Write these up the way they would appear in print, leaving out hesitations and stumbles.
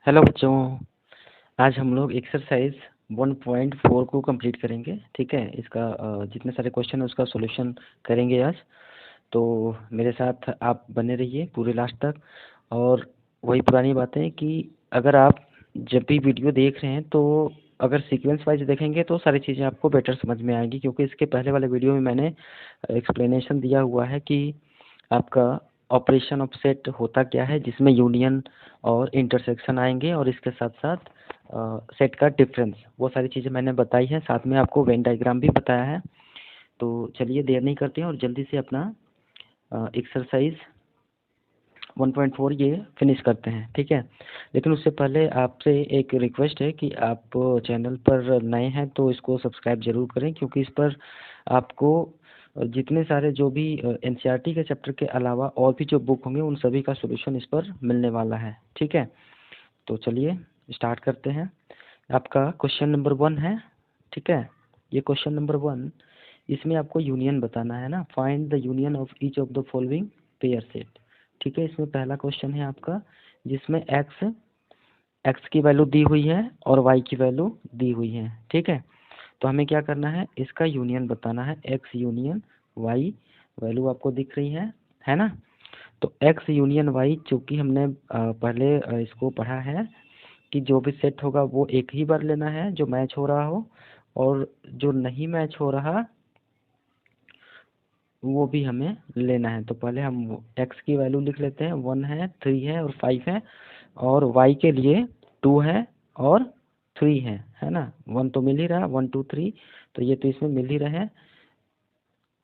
Hello बच्चों, आज हम लोग एक्सरसाइज 1.4 को कंप्लीट करेंगे। ठीक है, इसका जितने सारे क्वेश्चन है उसका सॉल्यूशन करेंगे आज। तो मेरे साथ आप बने रहिए पूरे लास्ट तक। और वही पुरानी बातें कि अगर आप जब भी वीडियो देख रहे हैं तो अगर सीक्वेंस वाइज देखेंगे तो सारी चीज़ें आपको बेटर समझ में आएगी, क्योंकि इसके पहले वाले वीडियो में मैंने एक्सप्लेनेशन दिया हुआ है कि आपका ऑपरेशन ऑफ सेट होता क्या है, जिसमें यूनियन और इंटरसेक्शन आएंगे और इसके साथ साथ सेट का डिफरेंस, वो सारी चीज़ें मैंने बताई हैं। साथ में आपको वेन डायग्राम भी बताया है। तो चलिए देर नहीं करते हैं और जल्दी से अपना एक्सरसाइज 1.4 ये फिनिश करते हैं। ठीक है, लेकिन उससे पहले आपसे एक रिक्वेस्ट है कि आप चैनल पर नए हैं तो इसको सब्सक्राइब ज़रूर करें, क्योंकि इस पर आपको जितने सारे जो भी एनसीईआरटी के चैप्टर के अलावा और भी जो बुक होंगे उन सभी का सॉल्यूशन इस पर मिलने वाला है। ठीक है, तो चलिए स्टार्ट करते हैं। आपका क्वेश्चन नंबर 1 है। ठीक है, ये क्वेश्चन नंबर 1, इसमें आपको यूनियन बताना है ना। Find the union of each of the following pair set. ठीक है, इसमें पहला क्वेश्चन है आपका, जिसमें एक्स की वैल्यू दी हुई है और वाई की वैल्यू दी हुई है। ठीक है, तो हमें क्या करना है, इसका यूनियन बताना है। एक्स यूनियन वाई वैल्यू आपको दिख रही है ना। तो एक्स यूनियन वाई, चूँकि हमने पहले इसको पढ़ा है कि जो भी सेट होगा वो एक ही बार लेना है जो मैच हो रहा हो, और जो नहीं मैच हो रहा वो भी हमें लेना है। तो पहले हम एक्स की वैल्यू लिख लेते हैं। 1 है, 3 है और 5 है, और वाई के लिए 2 है और 3 है ना। 1 तो मिल ही रहा, 1 2 3, तो ये तो इसमें मिल ही रहा है।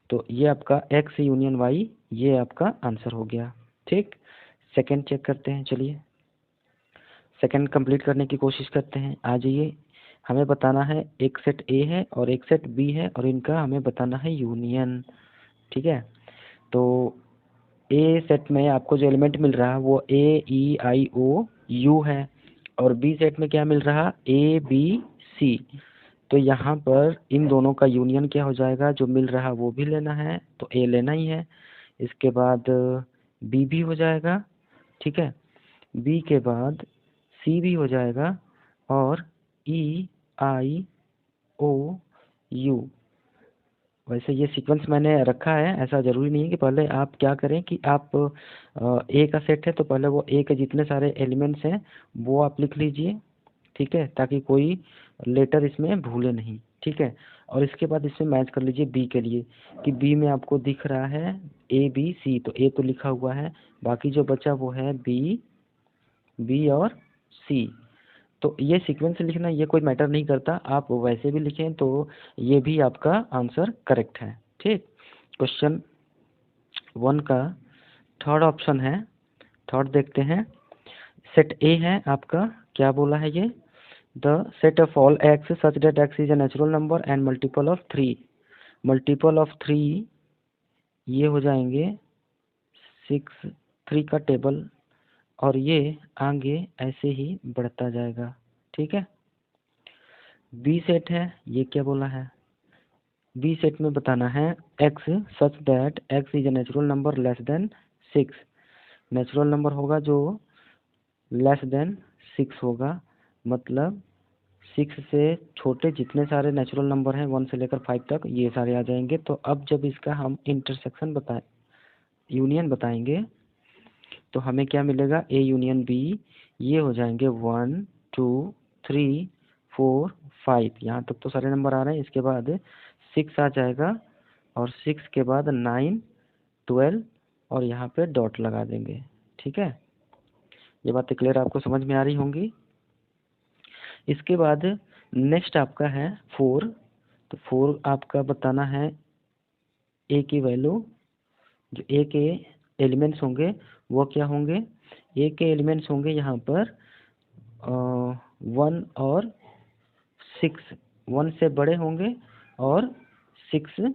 तो ये आपका एक्स यूनियन वाई, ये आपका आंसर हो गया। ठीक, सेकंड चेक करते हैं। चलिए सेकंड कंप्लीट करने की कोशिश करते हैं। आ जाइए, हमें बताना है एक सेट ए है और एक सेट बी है, और इनका हमें बताना है यूनियन। ठीक है, तो ए सेट में आपको जो एलिमेंट मिल रहा है वो ए ई आई ओ यू है, और बी सेट में क्या मिल रहा, ए बी सी। तो यहाँ पर इन दोनों का यूनियन क्या हो जाएगा, जो मिल रहा वो भी लेना है तो ए लेना ही है। इसके बाद बी भी हो जाएगा। ठीक है, बी के बाद सी भी हो जाएगा, और ई आई ओ यू। वैसे ये सीक्वेंस मैंने रखा है, ऐसा ज़रूरी नहीं है कि पहले आप क्या करें कि आप ए का सेट है तो पहले वो ए के जितने सारे एलिमेंट्स हैं वो आप लिख लीजिए। ठीक है, ताकि कोई लेटर इसमें भूले नहीं। ठीक है, और इसके बाद इसमें मैच कर लीजिए बी के लिए, कि बी में आपको दिख रहा है ए बी सी, तो ए तो लिखा हुआ है, बाकी जो बचा वो है बी और सी। तो ये सीक्वेंस से लिखना ये कोई मैटर नहीं करता, आप वैसे भी लिखें तो ये भी आपका आंसर करेक्ट है। ठीक, क्वेश्चन 1 का थर्ड ऑप्शन है। थर्ड देखते हैं। सेट ए है आपका, क्या बोला है ये, the set of all x such that x is a natural number and multiple of 3। Multiple of 3 ये हो जाएंगे 6, 3 का टेबल, और ये आगे ऐसे ही बढ़ता जाएगा। ठीक है, बी सेट है, ये क्या बोला है, बी सेट में बताना है x such that x is a natural number less than 6। Natural number होगा जो लेस देन 6 होगा, मतलब 6 से छोटे जितने सारे नेचुरल नंबर हैं 1 से लेकर 5 तक ये सारे आ जाएंगे। तो अब जब इसका हम इंटरसेक्शन यूनियन बताएंगे तो हमें क्या मिलेगा, ए यूनियन बी, ये हो जाएंगे 1 2 3 4 5, यहाँ तक तो सारे नंबर आ रहे हैं। इसके बाद 6 आ जाएगा, और 6 के बाद 9 12, और यहाँ पे डॉट लगा देंगे। ठीक है, ये बातें क्लियर आपको समझ में आ रही होंगी। इसके बाद नेक्स्ट आपका है 4। तो 4 आपका बताना है ए की वैल्यू, जो ए के एलिमेंट्स होंगे वो क्या होंगे, ए के एलिमेंट्स होंगे यहाँ पर 1 और 6। 1 से बड़े होंगे और 6 से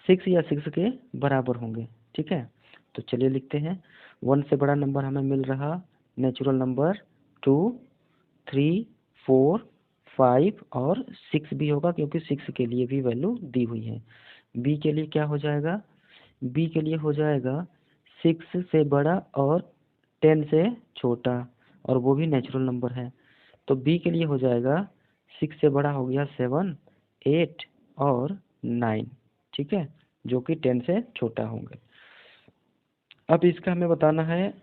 6 या 6 के बराबर होंगे। ठीक है, तो चलिए लिखते हैं। 1 से बड़ा नंबर हमें मिल रहा नेचुरल नंबर 2 3 4 5, और 6 भी होगा क्योंकि 6 के लिए भी वैल्यू दी हुई है। बी के लिए क्या हो जाएगा, बी के लिए हो जाएगा 6 से बड़ा और 10 से छोटा और वो भी नेचुरल नंबर है। तो बी के लिए हो जाएगा 6 से बड़ा हो गया 7, 8 और 9, ठीक है, जो कि 10 से छोटा होंगे। अब इसका हमें बताना है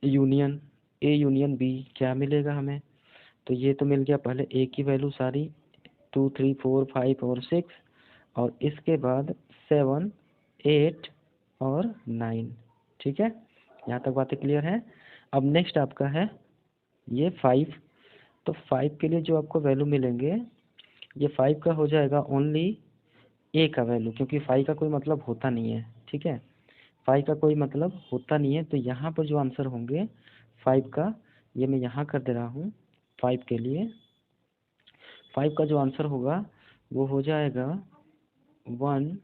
यूनियन, ए यूनियन बी क्या मिलेगा हमें। तो ये तो मिल गया पहले ए की वैल्यू सारी 2, 3, 4, 5 और 6, और इसके बाद 7, 8 और 9, ठीक है, यहाँ तक बातें क्लियर है। अब नेक्स्ट आपका है ये 5। तो 5 के लिए जो आपको वैल्यू मिलेंगे, ये 5 का हो जाएगा ओनली ए का वैल्यू, क्योंकि 5 का कोई मतलब होता नहीं है, ठीक है, 5 का कोई मतलब होता नहीं है। तो यहाँ पर जो आंसर होंगे 5 का, ये मैं यहाँ कर दे रहा हूँ 5 के लिए। 5 का जो आंसर होगा वो हो जाएगा 1,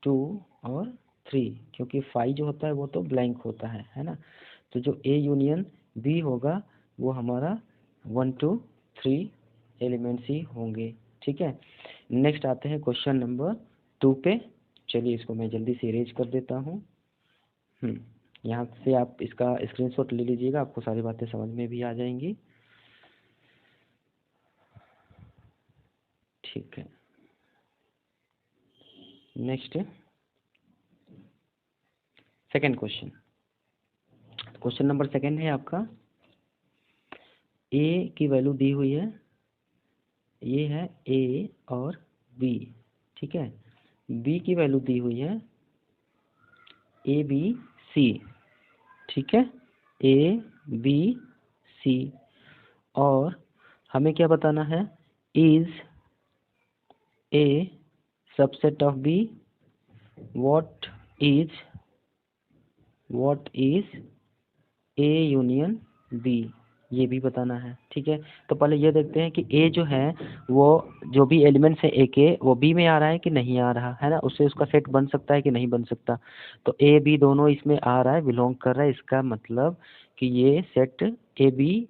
2 और 3, क्योंकि 5 जो होता है वो तो ब्लैंक होता है ना। तो जो ए यूनियन बी होगा वो हमारा 1, 2, 3 एलिमेंट्स ही होंगे, ठीक है। नेक्स्ट आते हैं क्वेश्चन नंबर 2 पे। चलिए इसको मैं जल्दी से इरेज कर देता हूँ। यहाँ से आप इसका स्क्रीनशॉट ले लीजिएगा, आपको सारी बातें समझ में भी आ जाएंगी, ठीक है। Next second question, question number second है आपका, ए की वैल्यू दी हुई है, ये है ए और बी, ठीक है। बी की वैल्यू दी हुई है ए बी सी, ठीक है, ए बी सी। और हमें क्या बताना है, is A subset of B, what is A union B, ये भी बताना है, ठीक है। तो पहले ये देखते हैं कि ए जो है वो जो भी एलिमेंट्स है ए के, वो बी में आ रहा है कि नहीं आ रहा है ना, उससे उसका सेट बन सकता है कि नहीं बन सकता। तो ए बी दोनों इसमें आ रहा है, बिलोंग कर रहा है, इसका मतलब कि ये सेट ए बी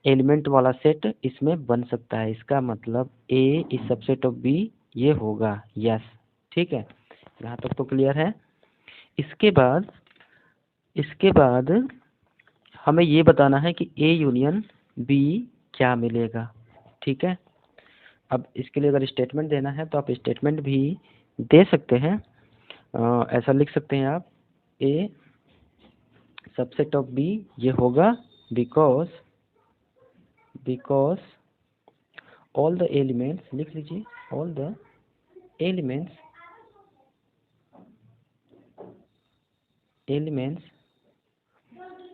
एलिमेंट वाला सेट इसमें बन सकता है, इसका मतलब ए इज सबसेट ऑफ बी, ये होगा यस, ठीक है। यहाँ तक तो क्लियर है। इसके बाद हमें ये बताना है कि ए यूनियन बी क्या मिलेगा, ठीक है। अब इसके लिए अगर स्टेटमेंट देना है तो आप स्टेटमेंट भी दे सकते हैं। ऐसा लिख सकते हैं आप, ए सबसेट ऑफ बी ये होगा बिकॉज ऑल द एलिमेंट्स, लिख लीजिए, all the elements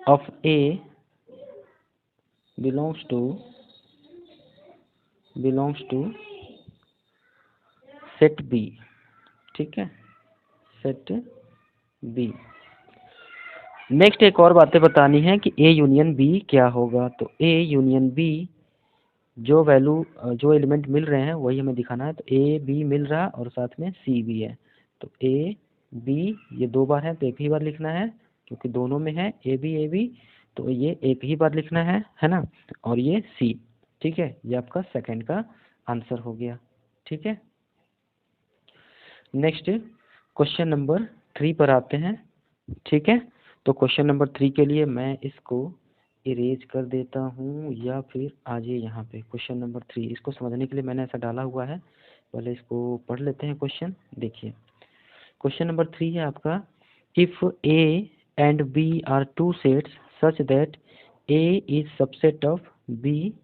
of A belongs to set B, ठीक है, सेट B। नेक्स्ट एक और बातें बतानी है कि A यूनियन B क्या होगा। तो A यूनियन B जो वैल्यू जो एलिमेंट मिल रहे हैं वही हमें दिखाना है। तो A B मिल रहा और साथ में C भी है। तो A B ये 2 बार है तो एक ही बार लिखना है, क्योंकि दोनों में है A B, तो ये एक ही बार लिखना है ना। और ये C, ठीक है, ये आपका सेकंड का आंसर हो गया, ठीक है। नेक्स्ट क्वेश्चन नंबर 3 पर आते हैं, ठीक है। तो क्वेश्चन नंबर 3 के लिए मैं इसको इरेज कर देता हूँ, या फिर आ जाइए यहाँ पे क्वेश्चन नंबर 3, इसको समझने के लिए मैंने ऐसा डाला हुआ है, पहले इसको पढ़ लेते हैं क्वेश्चन। देखिए क्वेश्चन नंबर 3 है आपका, if A and B are two sets such that A is subset of B,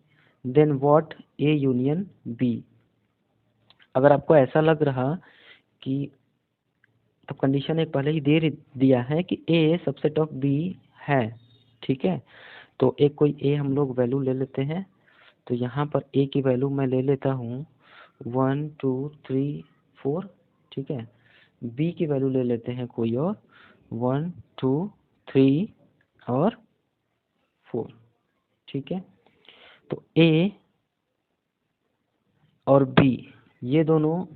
then what A union B. अगर आपको ऐसा लग रहा कि तो कंडीशन एक पहले ही दे दिया है कि ए सबसेट ऑफ बी है, ठीक है। तो एक कोई ए हम लोग वैल्यू ले लेते हैं। तो यहाँ पर ए की वैल्यू मैं ले लेता हूँ 1, 2, 3, 4, ठीक है। बी की वैल्यू ले लेते हैं कोई और 1, 2, 3 और 4, ठीक है। तो ए और बी ये दोनों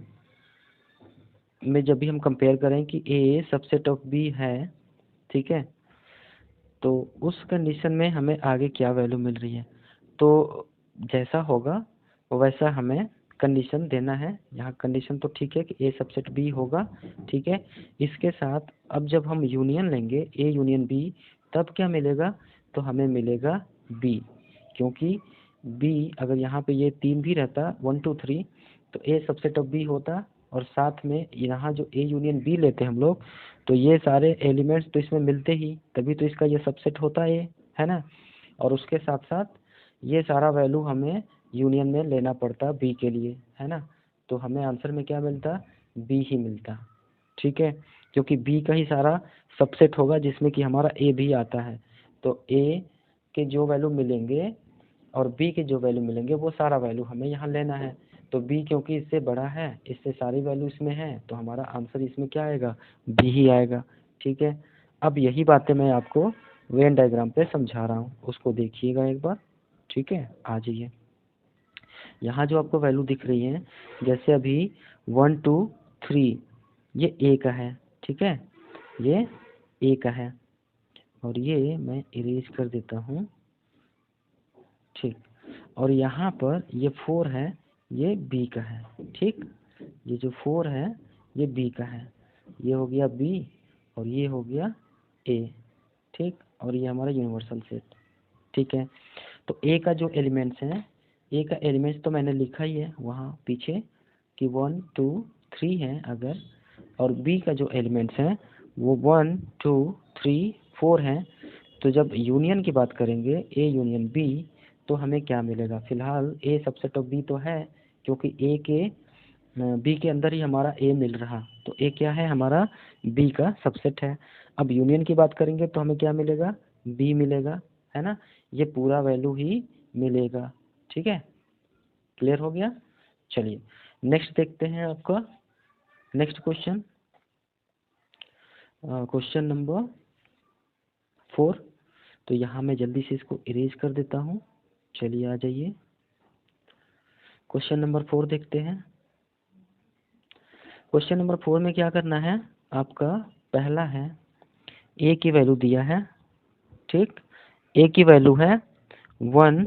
में जब भी हम कंपेयर करें कि ए सबसेट ऑफ बी है, ठीक है, तो उस कंडीशन में हमें आगे क्या वैल्यू मिल रही है, तो जैसा होगा वैसा हमें कंडीशन देना है। यहाँ कंडीशन तो ठीक है कि ए सबसेट बी होगा, ठीक है। इसके साथ अब जब हम यूनियन लेंगे ए यूनियन बी, तब क्या मिलेगा, तो हमें मिलेगा बी, क्योंकि बी अगर यहाँ पे ये 3 भी रहता 1 2 3 तो ए सबसेट ऑफ बी होता, और साथ में यहाँ जो ए यूनियन बी लेते हैं हम लोग, तो ये सारे एलिमेंट्स तो इसमें मिलते ही, तभी तो इसका ये सबसेट होता है ना। और उसके साथ साथ ये सारा वैल्यू हमें यूनियन में लेना पड़ता बी के लिए, है ना। तो हमें आंसर में क्या मिलता, बी ही मिलता, ठीक है, क्योंकि बी का ही सारा सबसेट होगा जिसमें कि हमारा ए भी आता है। तो ए के जो वैल्यू मिलेंगे और बी के जो वैल्यू मिलेंगे वो सारा वैल्यू हमें यहाँ लेना है। तो बी क्योंकि इससे बड़ा है, इससे सारी वैल्यू इसमें है, तो हमारा आंसर इसमें क्या आएगा, बी ही आएगा, ठीक है। अब यही बातें मैं आपको वेन डायग्राम पे समझा रहा हूँ, उसको देखिएगा एक बार, ठीक है। आ जाइए, यहाँ जो आपको वैल्यू दिख रही है, जैसे अभी 1 2 3 ये ए का है, ठीक है, ये ए का है, और ये मैं इरेज कर देता हूँ, ठीक। और यहाँ पर ये 4 है, ये बी का है, ठीक। ये जो 4 है ये बी का है, ये हो गया बी और ये हो गया ए, ठीक। और ये हमारा यूनिवर्सल सेट, ठीक है। तो ए का जो एलिमेंट्स हैं, ए का एलिमेंट्स तो मैंने लिखा ही है वहाँ पीछे कि 1 2 3 है अगर, और बी का जो एलिमेंट्स हैं वो 1 2 3 4 हैं। तो जब यूनियन की बात करेंगे ए यूनियन बी, तो हमें क्या मिलेगा, फिलहाल ए सबसेट ऑफ बी तो है, क्योंकि ए के बी के अंदर ही हमारा ए मिल रहा, तो ए क्या है, हमारा बी का सबसेट है। अब यूनियन की बात करेंगे तो हमें क्या मिलेगा, बी मिलेगा, है ना, ये पूरा वैल्यू ही मिलेगा, ठीक है। क्लियर हो गया। चलिए नेक्स्ट देखते हैं आपका नेक्स्ट क्वेश्चन, क्वेश्चन नंबर 4। तो यहाँ मैं जल्दी से इसको इरेज कर देता हूँ, चलिए आ जाइए, क्वेश्चन नंबर 4 देखते हैं। क्वेश्चन नंबर 4 में क्या करना है आपका, पहला है ए की वैल्यू दिया है, ठीक। ए की वैल्यू है 1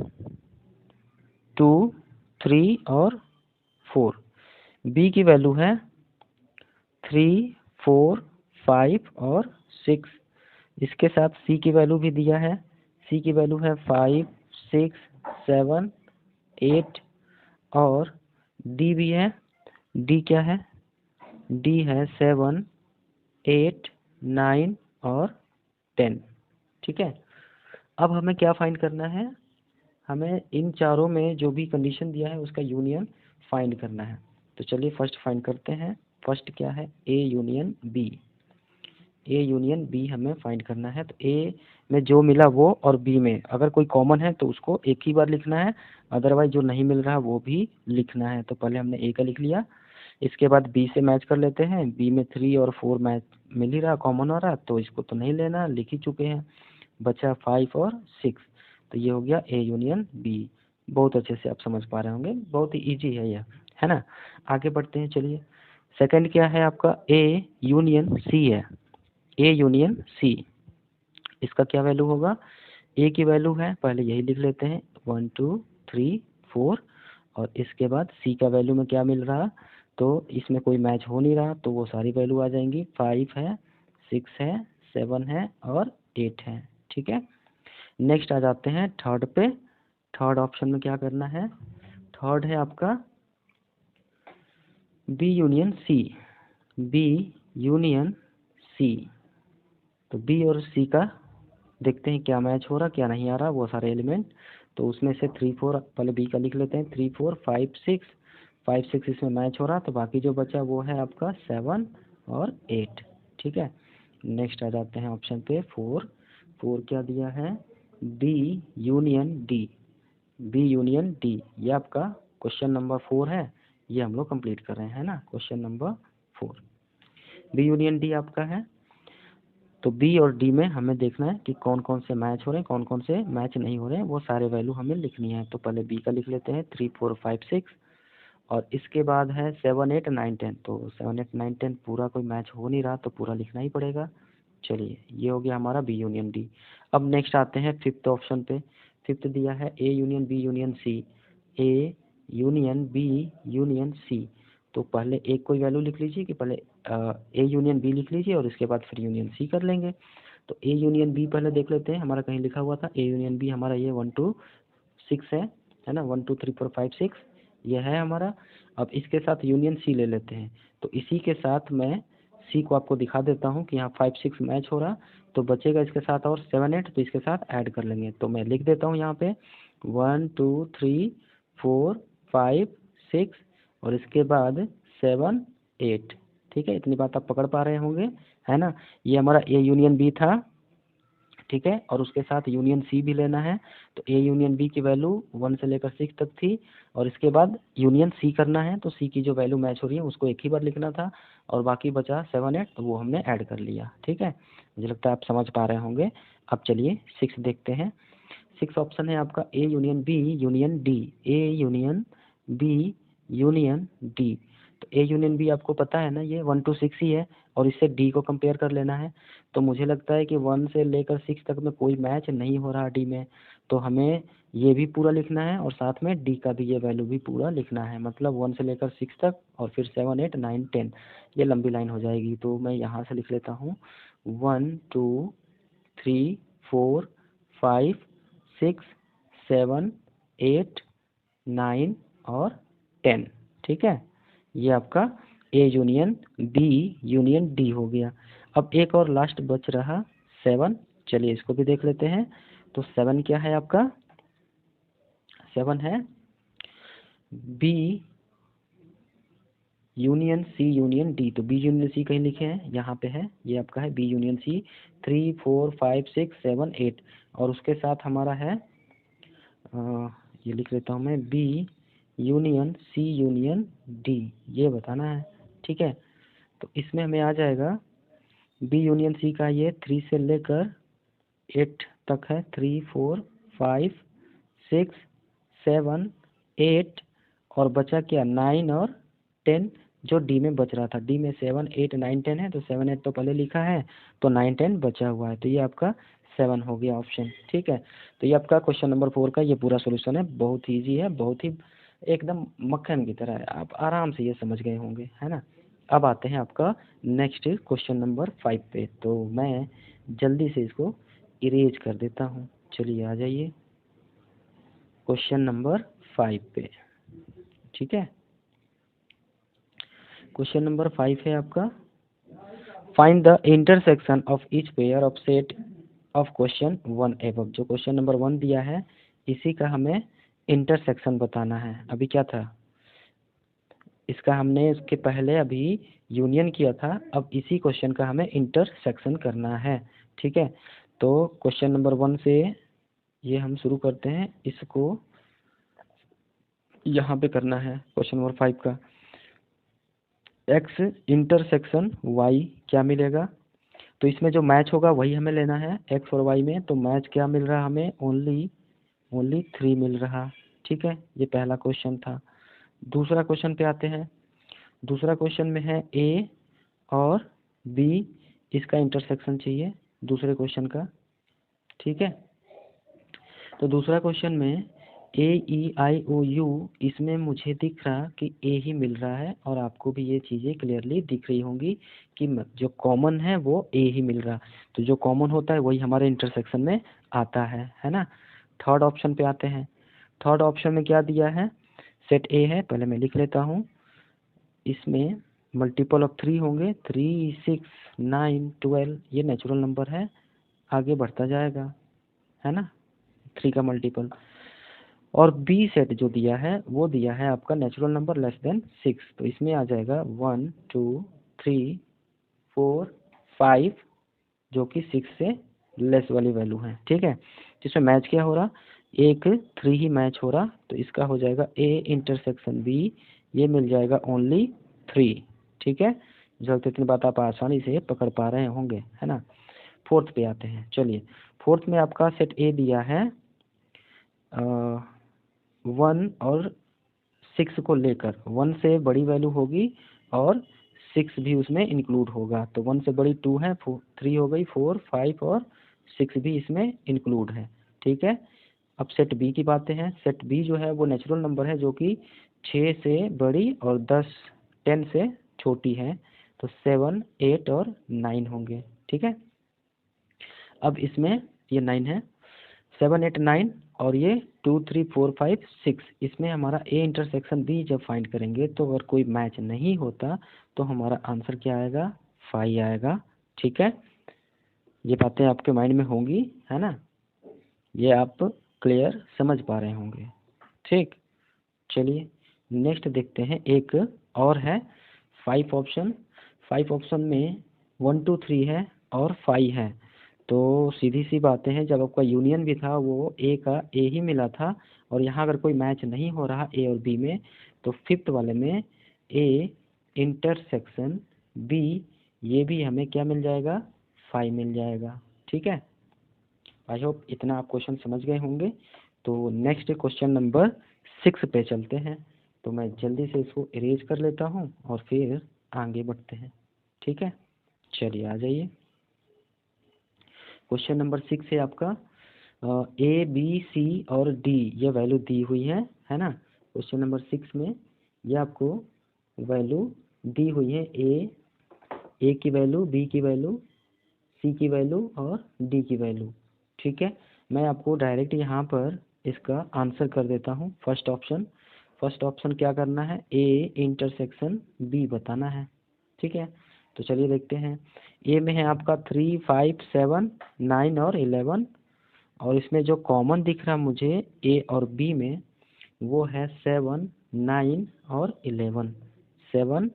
2 3 और 4, बी की वैल्यू है 3 4 5 और 6, इसके साथ सी की वैल्यू भी दिया है, सी की वैल्यू है 5 6 7 8, और डी भी है, डी क्या है, डी है 7 8 9 और 10, ठीक है। अब हमें क्या फाइंड करना है, हमें इन चारों में जो भी कंडीशन दिया है उसका यूनियन फाइंड करना है। तो चलिए फर्स्ट फाइंड करते हैं, फर्स्ट क्या है, A union B, A union B हमें फाइंड करना है। तो ए में जो मिला वो, और बी में अगर कोई कॉमन है तो उसको एक ही बार लिखना है, अदरवाइज जो नहीं मिल रहा वो भी लिखना है। तो पहले हमने ए का लिख लिया, इसके बाद बी से मैच कर लेते हैं, बी में 3 और 4 मैच मिल ही रहा, कॉमन हो रहा, तो इसको तो नहीं लेना, लिख ही चुके हैं, बचा 5 और 6, तो ये हो गया ए यूनियन बी। बहुत अच्छे से आप समझ पा रहे होंगे, बहुत ही ईजी है यह, है ना। आगे बढ़ते हैं, चलिए सेकंड क्या है आपका, ए यूनियन सी है, ए यूनियन सी, इसका क्या वैल्यू होगा, ए की वैल्यू है, पहले यही लिख लेते हैं 1 2 3 4, और इसके बाद सी का वैल्यू में क्या मिल रहा, तो इसमें कोई मैच हो नहीं रहा, तो वो सारी वैल्यू आ जाएंगी, 5 है 6 है 7 है और 8 है, ठीक है। नेक्स्ट आ जाते हैं थर्ड पे, थर्ड ऑप्शन में क्या करना है, थर्ड है आपका B union C, B union C. तो बी और सी का देखते हैं क्या मैच हो रहा क्या नहीं आ रहा, वो सारे एलिमेंट, तो उसमें से 3 4 पहले बी का लिख लेते हैं, 3 4 5 6 इसमें मैच हो रहा, तो बाकी जो बचा वो है आपका 7 और 8, ठीक है। नेक्स्ट आ जाते हैं ऑप्शन पे 4, 4 क्या दिया है, B union D, B union D, ये आपका क्वेश्चन नंबर 4 है, ये हम लोग कंप्लीट कर रहे हैं ना, question number 4 B union D आपका है। तो बी और डी में हमें देखना है कि कौन कौन से मैच हो रहे हैं, कौन कौन से मैच नहीं हो रहे हैं, वो सारे वैल्यू हमें लिखनी है। तो पहले बी का लिख लेते हैं 3 4 5 6, और इसके बाद है 7 8 9 10, तो 7 8 9 10 पूरा कोई मैच हो नहीं रहा, तो पूरा लिखना ही पड़ेगा। चलिए ये हो गया हमारा बी यूनियन डी। अब नेक्स्ट आते हैं फिफ्थ ऑप्शन पे, फिफ्थ दिया है A union B union C, A union B union C. तो पहले एक कोई वैल्यू लिख लीजिए कि पहले ए यूनियन बी लिख लीजिए और इसके बाद फिर यूनियन सी कर लेंगे। तो ए यूनियन बी पहले देख लेते हैं, हमारा कहीं लिखा हुआ था ए यूनियन बी, हमारा ये 1 2 6 है ना, 1 2 3 4 5 6 ये है हमारा। अब इसके साथ यूनियन सी ले लेते हैं, तो इसी के साथ मैं सी को आपको दिखा देता हूँ कि यहाँ 5 6 मैच हो रहा, तो बचेगा इसके साथ और 7 8, तो इसके साथ ऐड कर लेंगे। तो मैं लिख देता हूँ यहाँ पे 1 2 3 4 5 6 और इसके बाद 7 8। ठीक है, इतनी बात आप पकड़ पा रहे होंगे, है ना। ये हमारा ए यूनियन बी था, ठीक है, और उसके साथ यूनियन सी भी लेना है। तो ए यूनियन बी की वैल्यू 1 से लेकर 6 तक थी, और इसके बाद यूनियन सी करना है, तो सी की जो वैल्यू मैच हो रही है उसको एक ही बार लिखना था, और बाकी बचा 7 8, तो वो हमने ऐड कर लिया। ठीक है, मुझे लगता है आप समझ पा रहे होंगे। अब चलिए 6 देखते हैं। 6 ऑप्शन है आपका A union B union D, A union B union D. तो ए यूनियन बी आपको पता है ना, ये 1 2 6 ही है, और इससे डी को कंपेयर कर लेना है। तो मुझे लगता है कि 1 से लेकर 6 तक में कोई मैच नहीं हो रहा डी में, तो हमें ये भी पूरा लिखना है और साथ में डी का भी ये वैल्यू भी पूरा लिखना है। मतलब 1 से लेकर 6 तक और फिर 7 8 9 10, ये लंबी लाइन हो जाएगी। तो मैं यहाँ से लिख लेता हूँ 1 2 3 4 5 6 7 8 9 और 10। ठीक है, ये आपका A union B union D हो गया। अब एक और लास्ट बच रहा 7, चलिए इसको भी देख लेते हैं। तो 7 क्या है आपका, 7 है B union C union D. तो बी यूनियन सी कहीं लिखे हैं, यहाँ पे है, ये आपका है बी यूनियन सी 3 4 5 6 7 8, और उसके साथ हमारा है ये लिख लेता हूँ मैं B union C union D, ये बताना है। ठीक है, तो इसमें हमें आ जाएगा बी यूनियन सी का ये 3 से लेकर 8 तक है, 3 4 5 6 7 8, और बचा क्या 9 और 10, जो डी में बच रहा था। डी में 7 8 9 10 है, तो 7 8 तो पहले लिखा है, तो 9 10 बचा हुआ है, तो ये आपका 7 हो गया ऑप्शन। ठीक है, तो ये आपका क्वेश्चन नंबर 4 का ये पूरा सोल्यूशन है। बहुत ही ईजी है, बहुत ही एकदम मक्खन की तरह है, आप आराम से ये समझ गए होंगे, है ना। अब आते हैं आपका नेक्स्ट क्वेश्चन नंबर 5 पे। तो मैं जल्दी से इसको इरेज कर देता हूँ। चलिए आ जाइए क्वेश्चन नंबर 5 पे। ठीक है, क्वेश्चन नंबर 5 है आपका, find the intersection of each pair of set of question 1 above. जो क्वेश्चन नंबर 1 दिया है इसी का हमें इंटरसेक्शन बताना है। अभी क्या था, इसका हमने इसके पहले अभी यूनियन किया था, अब इसी क्वेश्चन का हमें इंटरसेक्शन करना है। ठीक है, तो क्वेश्चन नंबर 1 से ये हम शुरू करते हैं, इसको यहाँ पे करना है क्वेश्चन नंबर 5 का। x इंटरसेक्शन y क्या मिलेगा, तो इसमें जो मैच होगा वही हमें लेना है x और y में। तो मैच क्या मिल रहा हमें, ओनली 3 मिल रहा। ठीक है, ये पहला क्वेश्चन था। दूसरा क्वेश्चन पे आते हैं। दूसरा क्वेश्चन में है a और b, इसका इंटरसेक्शन चाहिए दूसरे क्वेश्चन का। ठीक है, तो दूसरा क्वेश्चन में ए ई आई ओ यू, इसमें मुझे दिख रहा कि ए ही मिल रहा है, और आपको भी ये चीज़ें क्लियरली दिख रही होंगी कि जो कॉमन है वो ए ही मिल रहा। तो जो कॉमन होता है वही हमारे इंटरसेक्शन में आता है ना। थर्ड ऑप्शन पे आते हैं। थर्ड ऑप्शन में क्या दिया है, सेट ए है, पहले मैं लिख लेता हूँ। इसमें मल्टीपल ऑफ 3 होंगे, 3 6 9 12, ये नेचुरल नंबर है, आगे बढ़ता जाएगा, है ना, 3 का मल्टीपल। और बी सेट जो दिया है वो दिया है आपका नेचुरल नंबर लेस देन 6, तो इसमें आ जाएगा 1 2 3 4 5, जो कि 6 से लेस वाली वैल्यू है। ठीक है, जिसमें मैच क्या हो रहा, एक 3 ही मैच हो रहा, तो इसका हो जाएगा ए इंटरसेक्शन बी, ये मिल जाएगा ओनली 3। ठीक है, जो इतनी बात आप आसानी से पकड़ पा रहे होंगे, है ना। फोर्थ पे आते हैं। चलिए फोर्थ में आपका सेट ए दिया है 1 और 6 को लेकर, 1 से बड़ी वैल्यू होगी और 6 भी उसमें इंक्लूड होगा। तो 1 से बड़ी 2 है, 3 हो गई, 4 5 और 6 भी इसमें इंक्लूड है। ठीक है, अब सेट बी की बातें हैं। सेट बी जो है वो नेचुरल नंबर है, जो कि 6 से बड़ी और 10 से छोटी है, तो 7 8 और 9 होंगे। ठीक है, अब इसमें ये 9 है, 7 8 9 और ये 2 3 4 5 6, इसमें हमारा ए इंटरसेक्शन बी जब फाइंड करेंगे तो अगर कोई मैच नहीं होता तो हमारा आंसर क्या आएगा, 5 आएगा। ठीक है, ये बातें आपके माइंड में होंगी, है ना, ये आप क्लियर समझ पा रहे होंगे। ठीक, चलिए नेक्स्ट देखते हैं, एक और है 5 ऑप्शन। 5 ऑप्शन में 1 2 3 है और 5 है, तो सीधी सी बातें हैं, जब आपका यूनियन भी था वो ए का ए ही मिला था, और यहाँ अगर कोई मैच नहीं हो रहा ए और बी में, तो फिफ्थ वाले में ए इंटरसेक्शन बी, ये भी हमें क्या मिल जाएगा, 5 मिल जाएगा। ठीक है, आई होप इतना आप क्वेश्चन समझ गए होंगे। तो नेक्स्ट क्वेश्चन नंबर 6 पे चलते हैं, तो मैं जल्दी से इसको इरेज कर लेता हूँ और फिर आगे बढ़ते हैं। ठीक है, चलिए आ जाइए। क्वेश्चन नंबर 6 है आपका, ए बी सी और डी ये वैल्यू दी हुई है ना। क्वेश्चन नंबर 6 में ये आपको वैल्यू दी हुई है, ए की वैल्यू, बी की वैल्यू, सी की वैल्यू और डी की वैल्यू। ठीक है, मैं आपको डायरेक्ट यहाँ पर इसका आंसर कर देता हूँ। फर्स्ट ऑप्शन क्या करना है, ए इंटरसेक्शन बी बताना है। ठीक है, तो चलिए देखते हैं। ए में है आपका 3 5 7 9 और 11, और इसमें जो कॉमन दिख रहा मुझे ए और बी में वो है 7 9 और 11, 7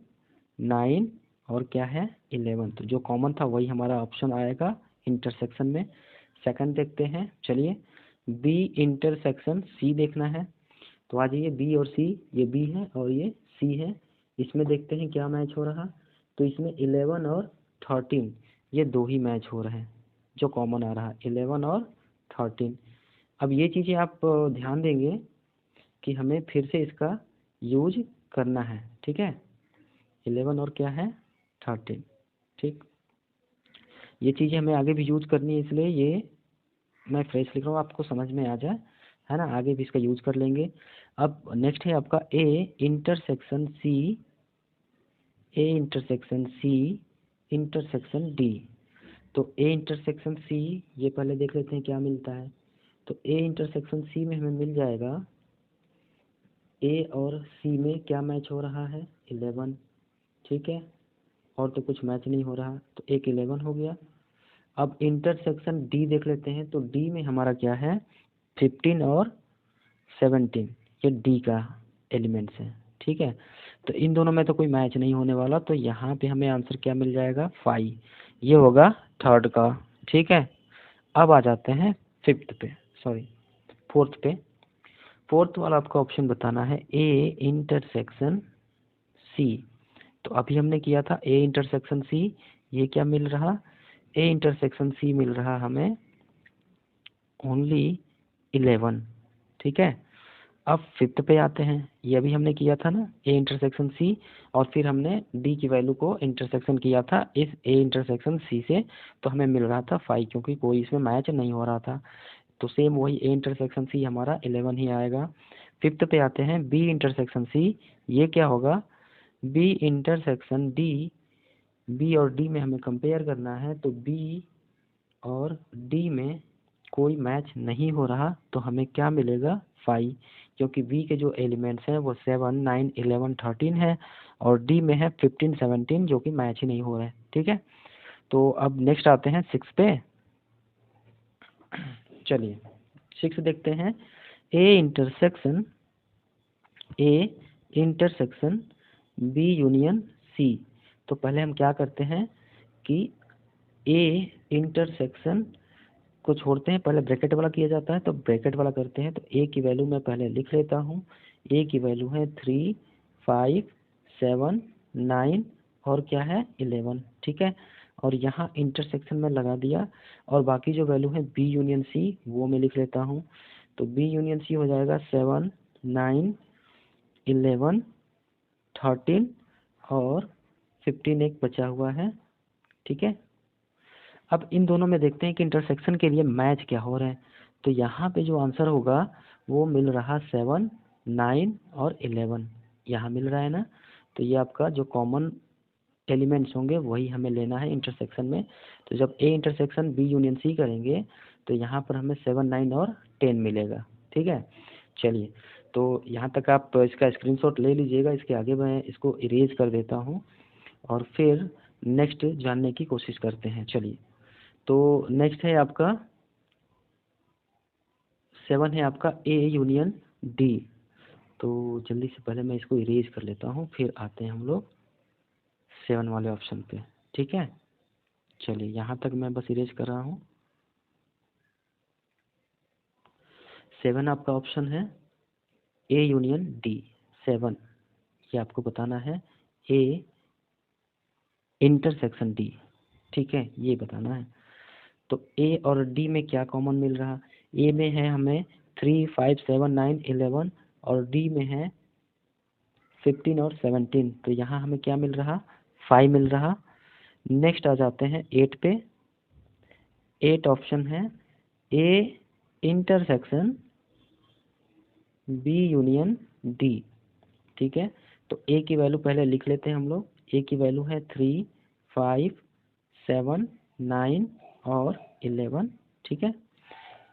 9 और क्या है 11, तो जो कॉमन था वही हमारा ऑप्शन आएगा इंटरसेक्शन में। सेकंड देखते हैं, चलिए बी इंटरसेक्शन सी देखना है, तो आ जाइए बी और सी, ये बी है और ये सी है, इसमें देखते हैं क्या मैच हो रहा। तो इसमें 11 और 13 ये दो ही मैच हो रहे हैं, जो कॉमन आ रहा है 11 और 13। अब ये चीज़ें आप ध्यान देंगे कि हमें फिर से इसका यूज करना है। ठीक है, 11 और क्या है 13। ठीक, ये चीज़ें हमें आगे भी यूज करनी है, इसलिए ये मैं फ्रेश लिख रहा हूँ, आपको समझ में आ जाए, है ना, आगे भी इसका यूज कर लेंगे। अब नेक्स्ट है आपका A intersection C, A intersection C intersection D. तो ए इंटरसेक्शन सी ये पहले देख लेते हैं क्या मिलता है। तो ए इंटरसेक्शन सी में हमें मिल जाएगा, ए और सी में क्या मैच हो रहा है 11। ठीक है, और तो कुछ मैच नहीं हो रहा, तो एक 11 हो गया। अब इंटरसेक्शन डी देख लेते हैं, तो डी में हमारा क्या है 15 और 17, ये डी का एलिमेंट्स है। ठीक है, तो इन दोनों में तो कोई मैच नहीं होने वाला, तो यहाँ पे हमें आंसर क्या मिल जाएगा 5, ये होगा थर्ड का। ठीक है, अब आ जाते हैं फोर्थ पे। फोर्थ वाला आपका ऑप्शन बताना है ए इंटरसेक्शन सी। तो अभी हमने किया था ए इंटरसेक्शन सी, ये क्या मिल रहा, ए इंटरसेक्शन सी मिल रहा हमें ओनली 11। ठीक है, अब फिफ्थ पे आते हैं, ये भी हमने किया था ना ए इंटरसेक्शन सी, और फिर हमने डी की वैल्यू को इंटरसेक्शन किया था इस ए इंटरसेक्शन सी से, तो हमें मिल रहा था 5, क्योंकि कोई इसमें मैच नहीं हो रहा था, तो सेम वही ए इंटरसेक्शन सी हमारा 11 ही आएगा। फिफ्थ पे आते हैं बी इंटरसेक्शन सी, ये क्या होगा बी इंटरसेक्शन डी, बी और डी में हमें कंपेयर करना है, तो बी और डी में कोई मैच नहीं हो रहा, तो हमें क्या मिलेगा 5, क्योंकि बी के जो एलिमेंट्स हैं वो 7 9 11 13 है, और डी में है 15 17 जो कि मैच ही नहीं हो रहे। ठीक है, तो अब नेक्स्ट आते हैं 6 पे। चलिए 6 देखते हैं, A intersection B union C. तो पहले हम क्या करते हैं कि ए इंटरसेक्शन को छोड़ते हैं, पहले ब्रैकेट वाला किया जाता है, तो ब्रैकेट वाला करते हैं। तो ए की वैल्यू मैं पहले लिख लेता हूँ, ए की वैल्यू है 3 5 7 9 और क्या है 11। ठीक है, और यहाँ इंटरसेक्शन में लगा दिया, और बाकी जो वैल्यू है बी यूनियन सी वो मैं लिख लेता हूँ। तो बी यूनियन सी हो जाएगा 7 9 11 13 और 15 एक बचा हुआ है। ठीक है, अब इन दोनों में देखते हैं कि इंटरसेक्शन के लिए मैच क्या हो रहा है। तो यहाँ पे जो आंसर होगा वो मिल रहा 7 9 और 11, यहाँ मिल रहा है ना। तो ये आपका जो कॉमन एलिमेंट्स होंगे वही हमें लेना है इंटरसेक्शन में। तो जब A intersection B union C करेंगे तो यहाँ पर हमें 7, 9 और 10 मिलेगा। ठीक है, चलिए तो यहाँ तक आप इसका स्क्रीनशॉट ले लीजिएगा। इसके आगे मैं इसको इरेज कर देता हूँ और फिर नेक्स्ट जानने की कोशिश करते हैं। चलिए, तो नेक्स्ट है आपका 7 है आपका ए यूनियन डी। तो जल्दी से पहले मैं इसको इरेज कर लेता हूँ, फिर आते हैं हम लोग 7 वाले ऑप्शन पे। ठीक है, चलिए यहाँ तक मैं बस इरेज कर रहा हूँ। 7 आपका ऑप्शन है ए यूनियन डी। 7 ये आपको बताना है ए इंटरसेक्शन डी। ठीक है, ये बताना है। तो ए और डी में क्या कॉमन मिल रहा? ए में है हमें 3, 5, 7, 9, 11 और डी में है 15 और 17। तो यहाँ हमें क्या मिल रहा? 5 मिल रहा। नेक्स्ट आ जाते हैं 8 पे। 8 ऑप्शन है A intersection B union D. ठीक है, तो ए की वैल्यू पहले लिख लेते हैं हम लोग। ए की वैल्यू है 3, 5, 7, 9 और 11। ठीक है,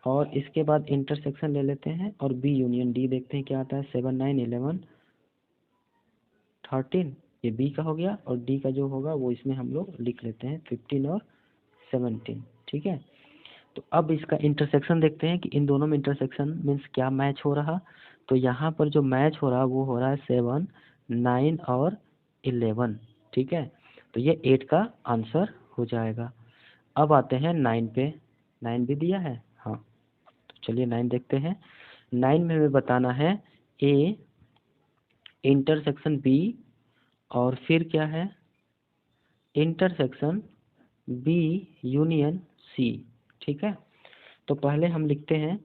और इसके बाद इंटरसेक्शन ले लेते हैं और बी यूनियन डी देखते हैं क्या आता है। 7, 9, 11, 13 ये बी का हो गया और डी का जो होगा वो इसमें हम लोग लिख लेते हैं 15 और 17। ठीक है, तो अब इसका इंटरसेक्शन देखते हैं कि इन दोनों में इंटरसेक्शन मीन्स क्या मैच हो रहा। तो यहाँ पर जो मैच हो रहा वो हो रहा है 7, 9 और 11। ठीक है, तो ये 8 का आंसर हो जाएगा। अब आते हैं 9 पे। 9 भी दिया है, हाँ, तो चलिए 9 देखते हैं। 9 में हमें बताना है ए इंटरसेक्शन बी और फिर क्या है इंटरसेक्शन बी यूनियन सी। ठीक है, तो पहले हम लिखते हैं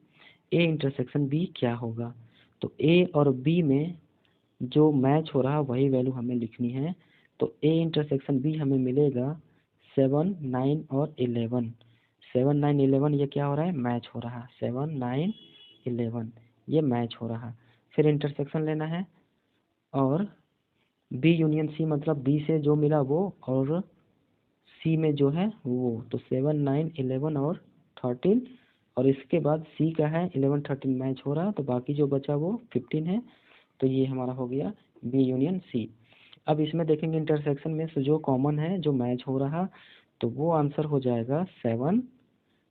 ए इंटरसेक्शन बी क्या होगा। तो ए और बी में जो मैच हो रहा वही वैल्यू हमें लिखनी है। तो ए इंटरसेक्शन बी हमें मिलेगा 7, 9 और 11। 7, 9, 11 ये क्या हो रहा है? मैच हो रहा। 7, 9, 11 ये मैच हो रहा। फिर इंटरसेक्शन लेना है और बी यूनियन सी मतलब बी से जो मिला वो और सी में जो है वो। तो 7, 9, 11 और 13 और इसके बाद सी का है 11, 13 मैच हो रहा। तो बाकी जो बचा वो 15 है। तो ये हमारा हो गया बी यूनियन सी। अब इसमें देखेंगे इंटरसेक्शन में से जो कॉमन है जो मैच हो रहा तो वो आंसर हो जाएगा 7,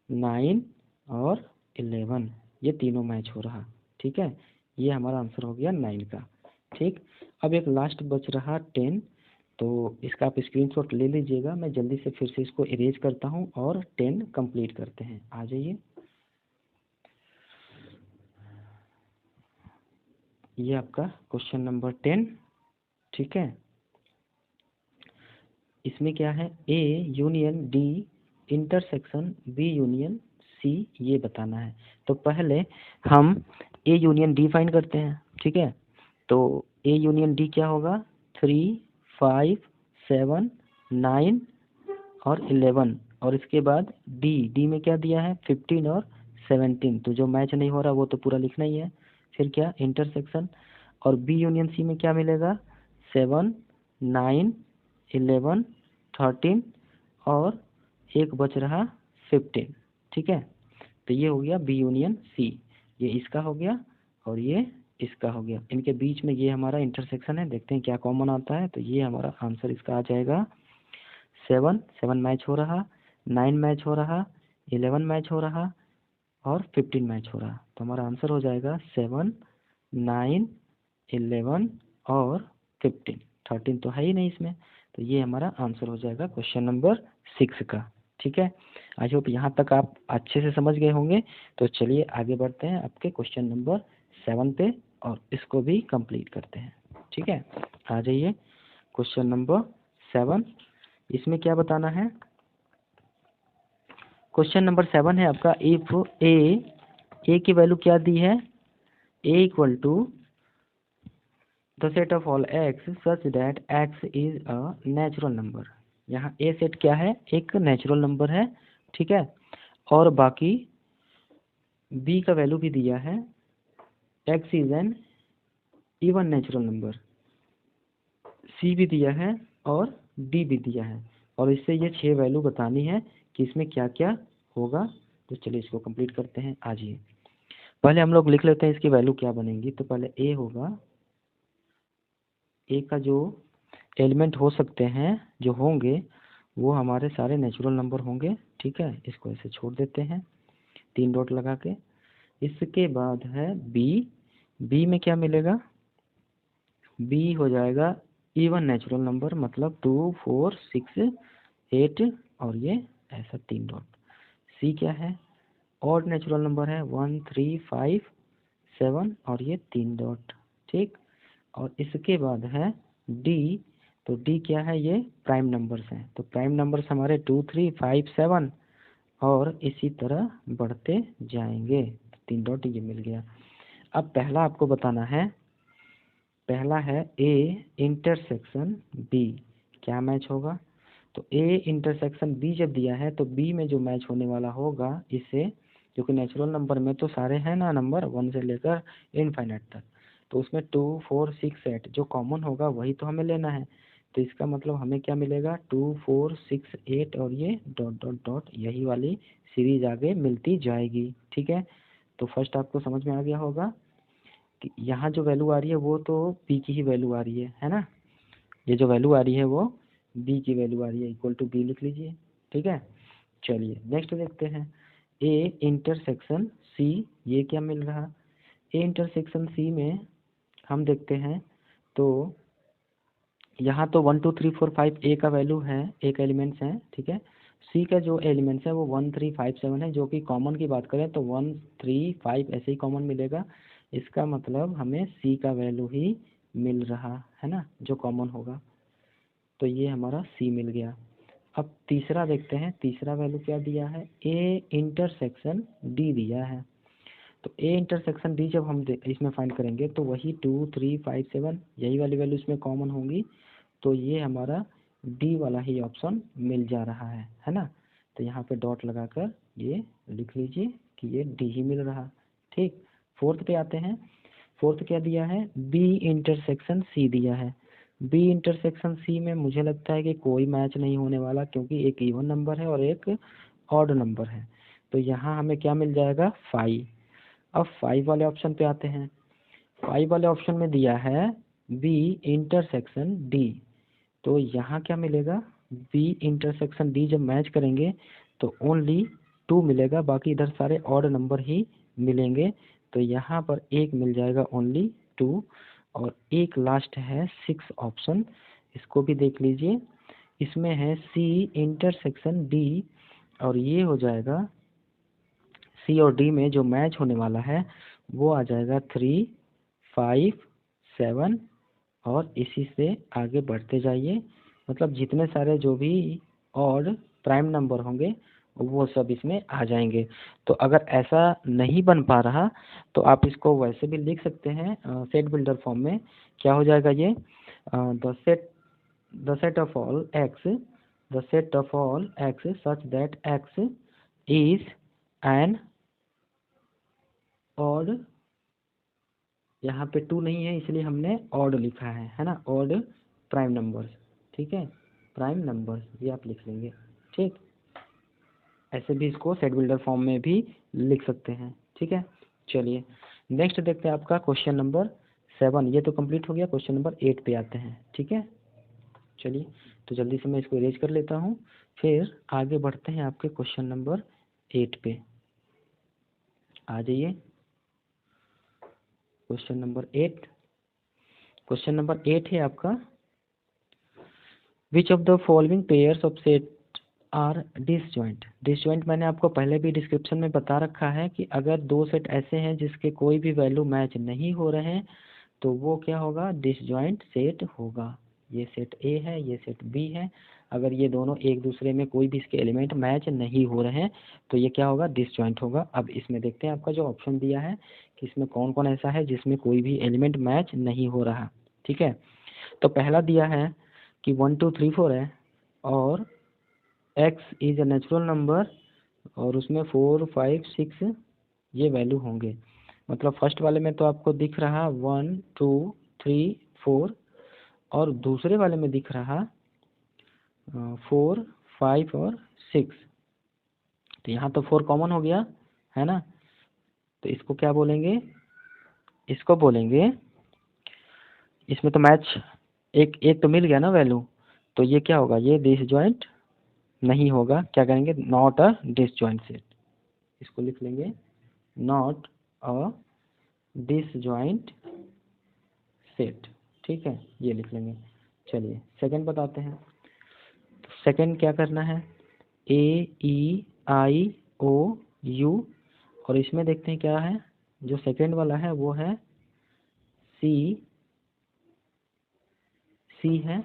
9 और 11 ये तीनों मैच हो रहा। ठीक है, ये हमारा आंसर हो गया 9 का। ठीक, अब एक लास्ट बच रहा 10। तो इसका आप स्क्रीनशॉट ले लीजिएगा। मैं जल्दी से फिर से इसको इरेज करता हूँ और 10 कंप्लीट करते हैं। आ जाइए, ये आपका क्वेश्चन नंबर 10। ठीक है, इसमें क्या है A union D intersection B union C ये बताना है। तो पहले हम ए यूनियन डी फाइंड करते हैं। ठीक है, तो ए यूनियन डी क्या होगा? 3, 5, 7, 9 और 11 और इसके बाद डी। डी में क्या दिया है? 15 और 17। तो जो मैच नहीं हो रहा वो तो पूरा लिखना ही है। फिर क्या इंटरसेक्शन और बी यूनियन सी में क्या मिलेगा? 7, 9, 11, 13 और एक बच रहा 15। ठीक है, तो ये हो गया बी यूनियन सी। ये इसका हो गया और ये इसका हो गया। इनके बीच में ये हमारा इंटरसेक्शन है। देखते हैं क्या कॉमन आता है। तो ये हमारा आंसर इसका आ जाएगा 7, 7 मैच हो रहा, 9 मैच हो रहा, 11 मैच हो रहा और 15 मैच हो रहा। तो हमारा आंसर हो जाएगा 7, 9, 11 और 15। 13 तो है ही नहीं इसमें। तो ये हमारा आंसर हो जाएगा क्वेश्चन नंबर 6 का। ठीक है, आई होप यहाँ तक आप अच्छे से समझ गए होंगे। तो चलिए आगे बढ़ते हैं आपके क्वेश्चन नंबर 7 पे और इसको भी कंप्लीट करते हैं। ठीक है, आ जाइए क्वेश्चन नंबर 7। इसमें क्या बताना है? क्वेश्चन नंबर 7 है आपका इफ ए की वैल्यू क्या दी है? A equal to the set of all x such that x is a natural number. यहाँ ए सेट क्या है? एक नेचुरल नंबर है। ठीक है, और बाकी बी का वैल्यू भी दिया है x is an even natural number. C भी दिया है और डी भी दिया है, और इससे ये 6 वैल्यू बतानी है कि इसमें क्या क्या होगा। तो चलिए इसको कंप्लीट करते हैं। आ जाइए, पहले हम लोग लिख लेते हैं इसकी वैल्यू क्या बनेगी। तो पहले ए होगा, ए का जो एलिमेंट हो सकते हैं, जो होंगे, वो हमारे सारे नेचुरल नंबर होंगे। ठीक है, इसको ऐसे छोड़ देते हैं 3 डॉट लगा के। इसके बाद है बी, बी में क्या मिलेगा, बी हो जाएगा इवन नेचुरल नंबर, मतलब 2 4 6 8 और ये ऐसा 3 डॉट। सी क्या है, ऑड नेचुरल नंबर है 1 3 5 7 और ये 3 डॉट। ठीक, और इसके बाद है डी, तो डी क्या है, ये प्राइम नंबर्स हैं। तो प्राइम नंबर्स हमारे 2 3 5 7 और इसी तरह बढ़ते जाएंगे। 3 डॉट ये मिल गया। अब पहला आपको बताना है, पहला है ए इंटरसेक्शन बी, क्या मैच होगा। तो ए इंटरसेक्शन बी जब दिया है तो बी में जो मैच होने वाला होगा इससे, क्योंकि नेचुरल नंबर में तो सारे हैं ना नंबर 1 से लेकर इनफाइनाइट तक, तो उसमें 2 4 6 8 जो कॉमन होगा वही तो हमें लेना है। तो इसका मतलब हमें क्या मिलेगा, 2 4 6 8 और ये डॉट डॉट डॉट, यही वाली सीरीज आगे मिलती जाएगी। ठीक है, तो फर्स्ट आपको समझ में आ गया होगा कि यहाँ जो वैल्यू आ रही है वो तो बी की ही वैल्यू आ रही है ना। ये जो वैल्यू आ रही है वो बी की वैल्यू आ रही है, इक्वल टू बी लिख लीजिए। ठीक है, चलिए नेक्स्ट देखते हैं, ए इंटरसेक्शन सी, ये क्या मिल रहा। ए इंटरसेक्शन सी में हम देखते हैं तो यहाँ तो 1 2 3 4 5 ए का वैल्यू है, एक एलिमेंट्स हैं। ठीक है, सी का जो एलिमेंट्स है वो 1 3 5 7 है, जो कि कॉमन की बात करें तो 1 3 5 ऐसे ही कॉमन मिलेगा। इसका मतलब हमें सी का वैल्यू ही मिल रहा है ना, जो कॉमन होगा। तो ये हमारा सी मिल गया। अब तीसरा देखते हैं, तीसरा वैल्यू क्या दिया है, ए इंटरसेक्शन डी दिया है। तो ए इंटरसेक्शन डी जब हम इसमें फाइंड करेंगे तो वही 2 3 5 7 यही वाली वैल्यू इसमें कॉमन होंगी। तो ये हमारा डी वाला ही ऑप्शन मिल जा रहा है ना। तो यहाँ पे डॉट लगाकर ये लिख लीजिए कि ये डी ही मिल रहा। ठीक, फोर्थ पे आते हैं। फोर्थ क्या दिया है, बी इंटरसेक्शन सी दिया है। बी इंटरसेक्शन सी में मुझे लगता है कि कोई मैच नहीं होने वाला, क्योंकि एक इवन नंबर है और एक ऑड नंबर है। तो यहाँ हमें क्या मिल जाएगा, 5। अब 5 वाले ऑप्शन पे आते हैं। 5 वाले ऑप्शन में दिया है बी इंटरसेक्शन डी। तो यहाँ क्या मिलेगा, बी इंटरसेक्शन डी जब मैच करेंगे तो ओनली 2 मिलेगा, बाकी इधर सारे ऑड नंबर ही मिलेंगे। तो यहाँ पर एक मिल जाएगा ओनली 2, और एक लास्ट है 6 ऑप्शन, इसको भी देख लीजिए। इसमें है सी इंटरसेक्शन डी, और ये हो जाएगा सी और डी में जो मैच होने वाला है वो आ जाएगा 3 5 7, और इसी से आगे बढ़ते जाइए। मतलब जितने सारे जो भी ऑड प्राइम नंबर होंगे वो सब इसमें आ जाएंगे। तो अगर ऐसा नहीं बन पा रहा तो आप इसको वैसे भी लिख सकते हैं सेट बिल्डर फॉर्म में। क्या हो जाएगा ये, the set of all x, the set of all x such that x is N odd, यहाँ पे 2 नहीं है इसलिए हमने ऑड लिखा है ना, ऑड प्राइम नंबर्स। ठीक है, प्राइम नंबर्स ये आप लिख लेंगे। ठीक, ऐसे भी इसको सेट बिल्डर फॉर्म में भी लिख सकते हैं। ठीक है, चलिए नेक्स्ट देखते हैं आपका क्वेश्चन नंबर 7। ये तो कंप्लीट हो गया, क्वेश्चन नंबर 8 पे आते हैं। ठीक है, चलिए तो जल्दी से मैं इसको इरेज कर लेता हूँ, फिर आगे बढ़ते हैं आपके क्वेश्चन नंबर 8 पे। आ जाइए, क्वेश्चन नंबर 8। क्वेश्चन नंबर 8 है आपका, which of the following pairs of set are disjoint. Disjoint मैंने आपको पहले भी डिस्क्रिप्शन में बता रखा है कि अगर 2 सेट ऐसे हैं जिसके कोई भी वैल्यू मैच नहीं हो रहे हैं तो वो क्या होगा, डिसजॉइंट सेट होगा। ये सेट ए है, ये सेट बी है, अगर ये दोनों एक दूसरे में कोई भी इसके एलिमेंट मैच नहीं हो रहे हैं तो ये क्या होगा, डिसजॉइंट होगा। अब इसमें देखते हैं आपका जो ऑप्शन दिया है कि इसमें कौन कौन ऐसा है जिसमें कोई भी एलिमेंट मैच नहीं हो रहा। ठीक है, तो पहला दिया है कि 1 2 3 4 है, और x is a natural number, और उसमें 4 5 6 ये वैल्यू होंगे। मतलब फर्स्ट वाले में तो आपको दिख रहा 1 2 3 4, और दूसरे वाले में दिख रहा 4 5 और 6। तो यहाँ तो 4 कॉमन हो गया है ना, तो इसको क्या बोलेंगे, इसको बोलेंगे, इसमें तो मैच एक एक तो मिल गया ना वैल्यू, तो ये क्या होगा, ये डिसजॉइंट नहीं होगा। क्या करेंगे, नॉट अ डिसजॉइंट सेट, इसको लिख लेंगे नॉट अ डिसजॉइंट सेट। ठीक है, ये लिख लेंगे। चलिए सेकंड बताते हैं। सेकंड क्या करना है, AEIOU, और इसमें देखते हैं क्या है, जो सेकंड वाला है वो है C है,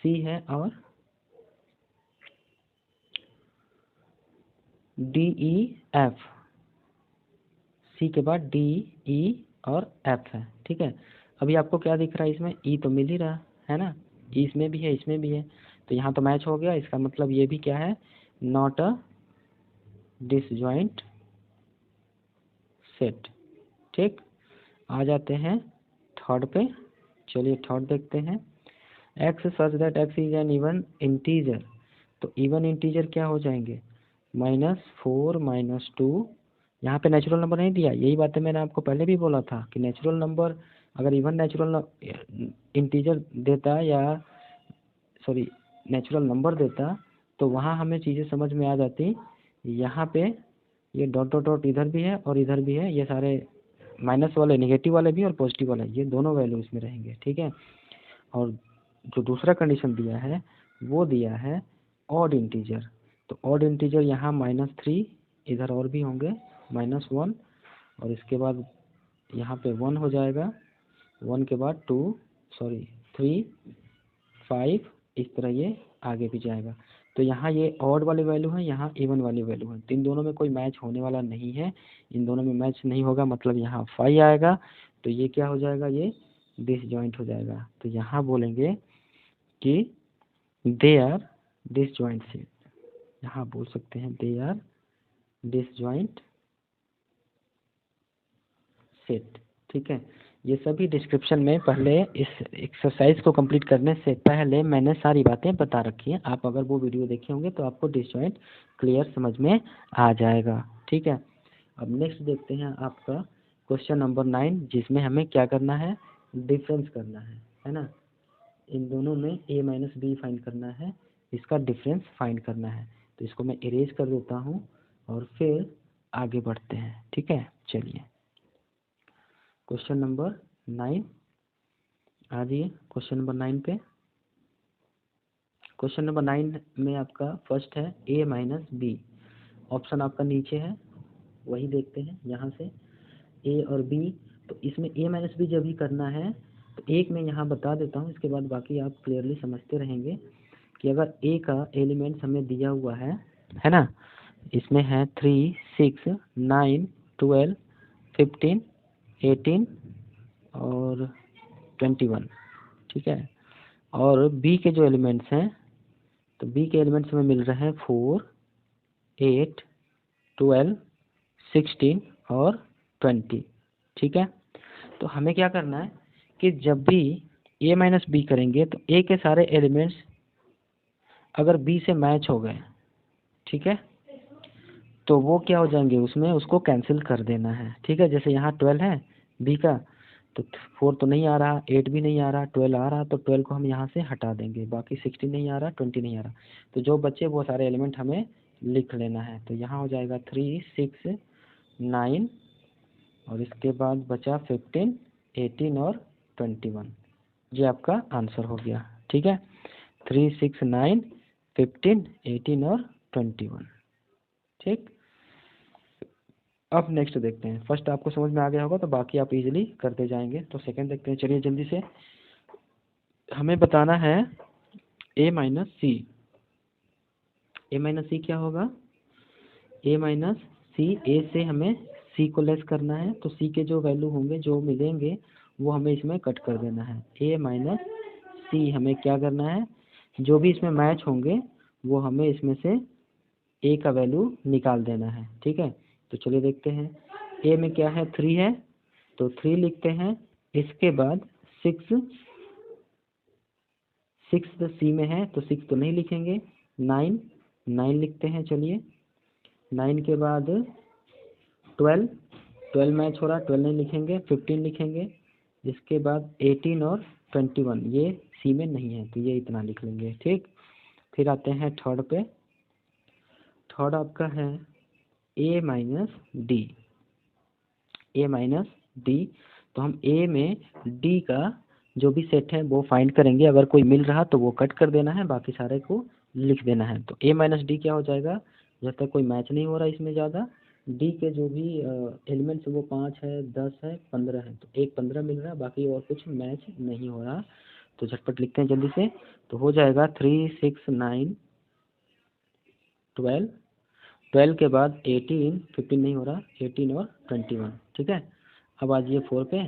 C है और DEF, C के बाद DE और F है। ठीक है, अभी आपको क्या दिख रहा है इसमें, E तो मिल ही रहा है ना, E इसमें भी है इसमें भी है, तो यहाँ तो मैच हो गया। इसका मतलब ये भी क्या है, नॉट अ डिसजॉइंट सेट। ठीक, आ जाते हैं थर्ड पे। चलिए थर्ड देखते हैं। X such that x is an even integer, तो इवन इंटीजर क्या हो जाएंगे, -4 -2। यहाँ पे नेचुरल नंबर नहीं दिया, यही बातें मैंने आपको पहले भी बोला था कि नेचुरल नंबर अगर इवन नेचुरल इंटीजर देता या सॉरी नेचुरल नंबर देता तो वहाँ हमें चीज़ें समझ में आ जाती। यहाँ पे ये डॉट डॉट डॉट इधर भी है और इधर भी है, ये सारे माइनस वाले नेगेटिव वाले भी और पॉजिटिव वाले, ये दोनों वैल्यू इसमें रहेंगे। ठीक है, और जो दूसरा कंडीशन दिया है वो दिया है ऑड इंटीजर, तो ऑड इंटीजर यहाँ -3, इधर और भी होंगे -1, और इसके बाद यहाँ पे 1 हो जाएगा, 1 के बाद 3 5, इस तरह ये आगे भी जाएगा। तो यहाँ ये ऑड वाली वैल्यू है, यहाँ इवन वाली वैल्यू है, तो इन दोनों में कोई मैच होने वाला नहीं है, इन दोनों में मैच नहीं होगा, मतलब यहाँ 5 आएगा, तो ये क्या हो जाएगा, ये डिसजॉइंट हो जाएगा। तो यहाँ बोलेंगे कि दे आर डिसजॉइंट सेट, यहाँ बोल सकते हैं दे आर डिसजॉइंट सेट। ठीक है, ये सभी डिस्क्रिप्शन में पहले इस एक्सरसाइज को कंप्लीट करने से पहले मैंने सारी बातें बता रखी हैं, आप अगर वो वीडियो देखे होंगे तो आपको डिसजॉइंट क्लियर समझ में आ जाएगा। ठीक है, अब नेक्स्ट देखते हैं आपका क्वेश्चन नंबर 9, जिसमें हमें क्या करना है, डिफरेंस करना है ना, इन दोनों में a माइनस बी फाइंड करना है, इसका डिफरेंस फाइंड करना है। तो इसको मैं इरेज कर देता हूँ और फिर आगे बढ़ते हैं। ठीक है, चलिए क्वेश्चन नंबर 9, आ जाइए क्वेश्चन नंबर 9 पे। क्वेश्चन नंबर 9 में आपका फर्स्ट है a माइनस बी, ऑप्शन आपका नीचे है, वही देखते हैं यहाँ से a और b। तो इसमें a माइनस बी जब भी करना है तो एक मैं यहाँ बता देता हूँ, इसके बाद बाकी आप क्लियरली समझते रहेंगे कि अगर a का एलिमेंट्स हमें दिया हुआ है ना, इसमें है 3 6 9 12 15 18 और 21। ठीक है, और b के जो एलिमेंट्स हैं, तो b के एलिमेंट्स हमें मिल रहे हैं 4 8 12 16 और 20। ठीक है, तो हमें क्या करना है कि जब भी a माइनस बी करेंगे तो a के सारे एलिमेंट्स अगर b से मैच हो गए, ठीक है, तो वो क्या हो जाएंगे, उसमें उसको कैंसिल कर देना है। ठीक है, जैसे यहाँ 12 है b का, तो 4 तो नहीं आ रहा, 8 भी नहीं आ रहा, 12 आ रहा, तो 12 को हम यहाँ से हटा देंगे, बाकी 16 नहीं आ रहा, 20 नहीं आ रहा, तो जो बचे वो सारे एलिमेंट हमें लिख लेना है। तो यहाँ हो जाएगा 3 6 9 और इसके बाद बचा 15 18 और 21, ये आपका आंसर हो गया। ठीक है, 3 6 9 15 18 और 21। ठीक, अब नेक्स्ट देखते हैं। फर्स्ट आपको समझ में आ गया होगा तो बाकी आप इजीली करते जाएंगे। तो सेकंड देखते हैं, चलिए जल्दी से। हमें बताना है a माइनस सी, क्या होगा, a माइनस सी, ए से हमें c को लेस करना है, तो c के जो वैल्यू होंगे जो मिलेंगे वो हमें इसमें कट कर देना है। a माइनस सी हमें क्या करना है, जो भी इसमें मैच होंगे वो हमें इसमें से a का वैल्यू निकाल देना है। ठीक है, तो चलिए देखते हैं। a में क्या है, 3 है, तो 3 लिखते हैं, इसके बाद 6 6 सी में है तो 6 तो नहीं लिखेंगे, 9 लिखते हैं। चलिए 9 के बाद 12 मैच हो रहा, 12 नहीं लिखेंगे, 15 लिखेंगे। इसके बाद 18 और 21 ये सी में नहीं है तो ये इतना लिख लेंगे। ठीक, फिर आते हैं थर्ड पे। थर्ड आपका है ए माइनस डी। ए माइनस डी, तो हम ए में डी का जो भी सेट है वो फाइंड करेंगे। अगर कोई मिल रहा तो वो कट कर देना है, बाकी सारे को लिख देना है। तो ए माइनस डी क्या हो जाएगा, जब तक कोई मैच नहीं हो रहा इसमें ज़्यादा, डी के जो भी एलिमेंट्स वो 5 है, 10 है, 15 है, तो एक 15 मिल रहा है, बाकी और कुछ मैच नहीं हो रहा। तो झटपट लिखते हैं जल्दी से। तो हो जाएगा 3, 6, 9, 12, 12 के बाद 18, 15 नहीं हो रहा, 18 और 21। ठीक है, अब आ जाइए 4 पे।